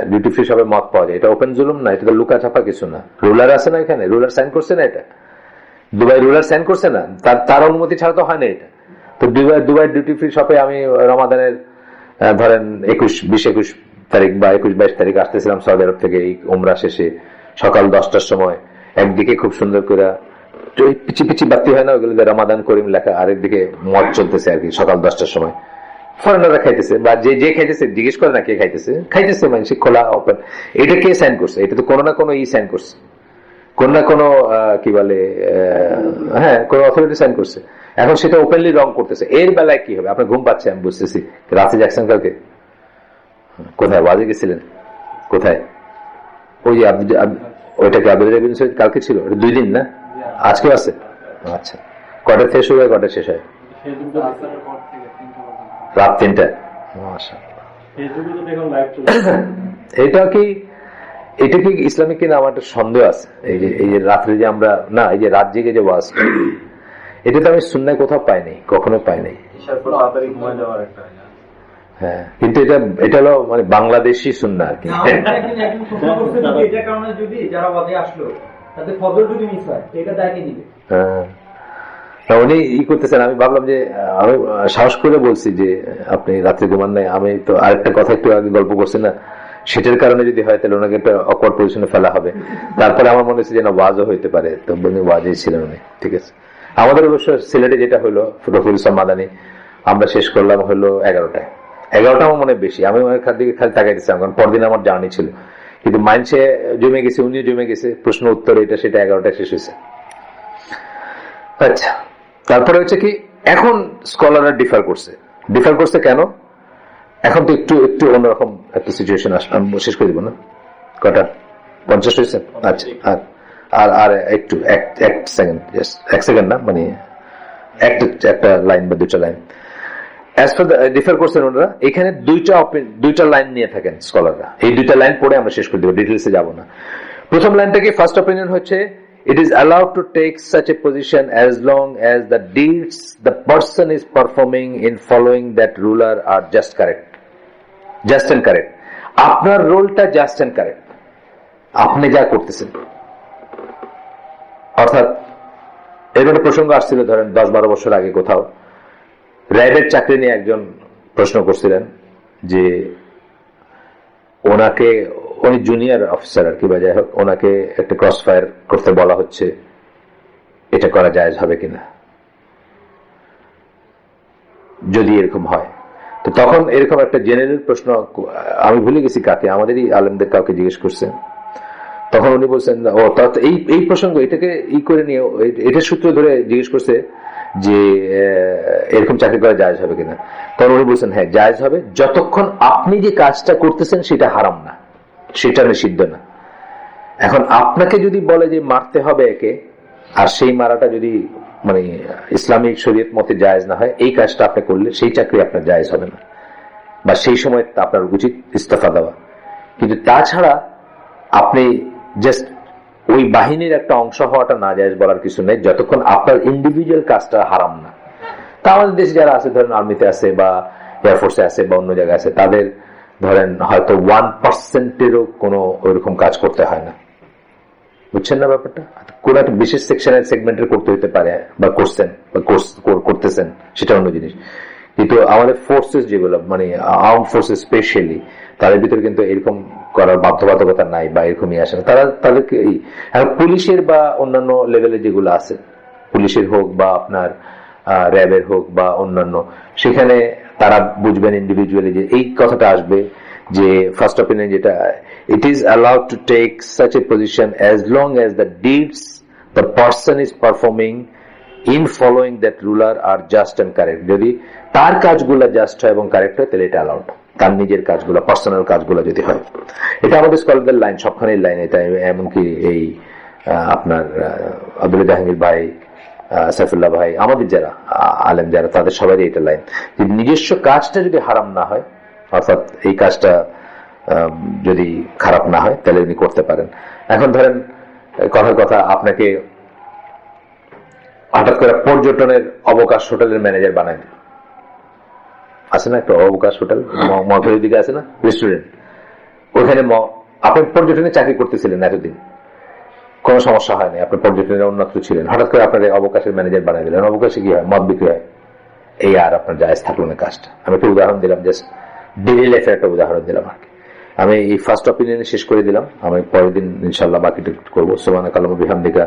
[SPEAKER 1] ডিউটি ফ্রি শপে মদ পাওয়া যায়, এটা ওপেন জুলুম না, এটা তো লুকা ছাপা কিছু না। রুলার আছে না এখানে, রুলার সাইন করছে না, এটা দুবাই রুলার সাইন করছে না, তার অনুমতি ছাড়া তো হয় না এটা। তো দুবাই ডিউটি ফ্রি শপে আমি রমাদানের ধরেন 21 তারিখ বা 21-22 তারিখ আসতেছিলাম সৌদি আরব থেকে, এই উমরা শেষে সকাল 10টার সময়, একদিকে খুব সুন্দর করে পিছি পিছি বাতি হয় না ওইগুলো রমাদান করিম লেখা, আরেকদিকে মদ চলতেছে আর কি সকাল 10টার সময়, ফরেনাররা খাইতেছে বা যে খাইতেছে জিজ্ঞেস করে না কে খাইতেছে মানুষ খোলা ওপেন। এটা কে সাইন করছে? এটা তো কোনো না কোনো সাইন করছে, কোন না কোনো কি বলে হ্যাঁ কোন অথরিটি সাইন করছে। এখন সেটা ওপেনলি রং করতেছে। এর বেলায় কি হবে? আপনার ঘুম পাচ্ছে আমি বুঝতেছি, রাতে যাচ্ছেন কালকে কোথায় ওয়াজে গেছিলেন? কোথায়? ওই যে ওইটাকে আব্দুল রাবিন সৈয়দ কালকে ছিল, 2 দিন না, আজকেও আছে। আচ্ছা, কটা থেকে শুরু হয়, কটা শেষ হয়? রাত 3টা। এটা কি ইসলামিক কিনা আমার একটা সন্দেহ আছে। এই যে রাত্রে যে আমরা না, এই যে রাত জেগে যে ওয়াজ, এটা তো আমি সুন্নায় কোথাও পাইনি, কখনো পাইনি। হ্যাঁ, কিন্তু এটা হলো মানে বাংলাদেশি সুন্নাহ আর কি। উনি করতেছেন, আমি ভাবলাম যে আমি সাহস করে বলছি যে আপনি রাত্রে ঘুমান নাই। আমি তো আরেকটা কথা একটু আগে গল্প করছি না, সেটার কারণে যদি হয় তাহলে ওনাকে একটা অকওয়ার্ড পজিশনে ফেলা হবে। তারপরে আমার মনে হচ্ছে যে না, ওয়াজও হইতে পারে, তো ওয়াজেই ছিলেন উনি। ঠিক আছে, আমাদের অবশ্য সিলেটে যেটা হলো রফিকুল ইসলাম মাদানী, আমরা শেষ করলাম হলো 11টায়। 11টা আমার মনে বেশি, আমি অনেক দিকে খালি তাকাইতেছিলাম, কারণ পরদিন আমার জার্নি ছিল। কিন্তু মাইন্ডসে জমে গেছে, উনিও জমে গেছে, প্রশ্ন উত্তর এটা সেটা 11টায় শেষ হয়েছে। আচ্ছা, তারপরে হচ্ছে কি, এখন স্কলাররা ডিফার করছে কেন? এখন তো একটু একটু অন্যরকম একটা সিচুয়েশন আসলে আমি শেষ করে দিব না, কটা 50 হয়েছে? আচ্ছা, আর আর একটু এক সেকেন্ড, এক সেকেন্ড না, মানে একটা লাইন বা দুইটা লাইন অ্যাজ ফার ডিফার করছেন ওনারা। এখানে দুইটা লাইন নিয়ে থাকেন স্কলাররা, এই দুইটা লাইন পড়ে আমরা শেষ করে দেবো, ডিটেলসে যাব না। প্রথম লাইনটাকে ফার্স্ট অপিনিয়ন হচ্ছে, it is allowed to take such a position as long as the deeds the person is performing in following that ruler are just and correct. আপনার রোলটা জাস্ট এন্ড কারেক্ট, আপনি যা করতেছেন। অর্থাৎ এর একটা প্রসঙ্গ আসছিল, ধরেন 10-12 বছর আগে কোথাও র্যাবের চাকরি নিয়ে একজন প্রশ্ন করছিলেন যে ওনাকে, উনি জুনিয়র অফিসার আর কি, বা যাই হোক, ওনাকে একটা ক্রস ফায়ার করতে বলা হচ্ছে, এটা করা জায়েজ হবে কিনা যদি এরকম হয়। তো তখন এরকম একটা জেনারেল প্রশ্ন, আমি ভুলে গেছি কাকে, আমাদেরই আলেমদের কাউকে জিজ্ঞেস করছেন। তখন উনি বলছেন, ও এই প্রসঙ্গ, এটাকে করে নিয়ে, এটা সূত্র ধরে জিজ্ঞেস করছে যে এরকম চাকরি করা জায়েজ হবে কিনা। তখন উনি বলছেন, হ্যাঁ জায়েজ হবে, যতক্ষণ আপনি যে কাজটা করতেছেন সেটা হারাম না, সেটা নিষিদ্ধ না। এখন আপনাকে যদি বলে যে মারতে হবে একে, আর সেই মারাটা যদি মানে ইসলামিক শরীয়ত মতে জায়েজ না হয়, এই কাজটা আপনি করলে সেই চাকরি আপনার জায়েজ হবে না, বা সেই সময় আপনার উচিত ইস্তফা দেওয়া। কিন্তু তাছাড়া আপনি জাস্ট ওই বাহিনীর একটা অংশ হওয়াটা না জায়েজ বলার কিছু নেই, যতক্ষণ আপনার ইন্ডিভিজুয়াল কাজটা হারাম না। তা আমাদের দেশে যারা আছে, ধরেন আর্মিতে আছে বা এয়ারফোর্সে আছে বা অন্য জায়গায় আছে, তাদের ধরেন হয়তো 1%-এরও কোনো ওইরকম কাজ করতে হয় না, বুঝছেন না ব্যাপারটা? কোন একটা বিশেষ সেকশনের সেগমেন্টের করতে হতে পারে, বা করছেন বা করতেছেন, সেটা অন্য জিনিস। কিন্তু আমাদের ফোর্সেস যেগুলো, মানে আর্ম ফোর্সেস স্পেশালি, তাদের ভিতরে কিন্তু এরকম করার বাধ্যবাধকতা নাই, বা এরকমই আসে না। তাদেরকে পুলিশের বা অন্যান্য লেভেলে যেগুলো আছে, পুলিশের হোক বা আপনার র্যাবের হোক বা অন্যান্য, সেখানে তারা বুঝবেন ইন্ডিভিজুয়ালি যে এই কথাটা আসবে যে ফার্স্ট অপিনিয়ন যেটা, it is allowed to take such a position as long as the deeds the person is performing in following that ruler are just and correct. যদি তার কাজগুলো জাস্ট হয় এবং কারেক্ট হয়, তাহলে এটা অ্যালাউড। তার নিজের কাজগুলো, পার্সোনাল কাজগুলো যদি হয়, এটা আমাদের স্কলারদের লাইন, সবখানেই লাইন এটা। এমনকি এই আপনার আব্দুল জাহাঙ্গীর ভাই, সাইফুল্লাহ ভাই, আমাদের যারা আলেম যারা, তাদের সবারই এটা লাইন, যে নিজস্ব কাজটা যদি হারাম না হয়, অর্থাৎ এই কাজটা যদি খারাপ না হয়, তাহলে উনি করতে পারেন। এখন ধরেন কথার কথা, আপনাকে হঠাৎ করে পর্যটনের অবকাশ হোটেলের ম্যানেজার বানায় দিল, আছে না একটা অবকাশ হোটেল, মঠের দিকে আছে না রেস্টুরেন্ট, ওখানে আপনি পর্যটনে চাকরি করতেছিলেন এতদিন, কোনো সমস্যা হয়নি, আপনি পর্যটনের উন্নত ছিলেন, হঠাৎ করে আপনার অবকাশের ম্যানেজার বানিয়ে দিলেন। অবকাশে কি হয়? মদ বিক্রি হয়। এই আর আপনার জায়েজ থাকলো না কাজটা। আমি একটা উদাহরণ দিলাম, জাস্ট ডেইলি লাইফের একটা উদাহরণ দিলাম আর কি। আমি এই ফার্স্ট অপিনিয়নে শেষ করে দিলাম, আমি পরের দিন ইনশাল্লাহ বাকিটা করবো। সুবহানাকাল্লাহুম্মা ওয়া বিহামদিকা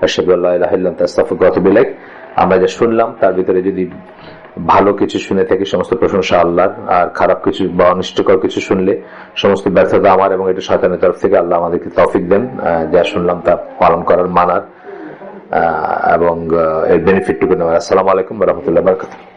[SPEAKER 1] আশহাদু আল্লা ইলাহা ইল্লা আনতা আস্তাগফিরুকা ওয়া আতুবু ইলাইক। আমরা যা শুনলাম তার ভিতরে যদি ভালো কিছু শুনে থাকি, সমস্ত প্রশংসা আল্লাহর, আর খারাপ কিছু বা অনিষ্টকর কিছু শুনলে সমস্ত ব্যর্থতা আমার, এবং এটা শয়তানের তরফ থেকে। আল্লাহ আমাদেরকে তৌফিক দেন যা শুনলাম তা পালন করার, মানার এবং এর বেনিফিটটুকু নেওয়ার। আসসালামু আলাইকুম ওয়া রাহমাতুল্লাহি ওয়া বারাকাতুহু।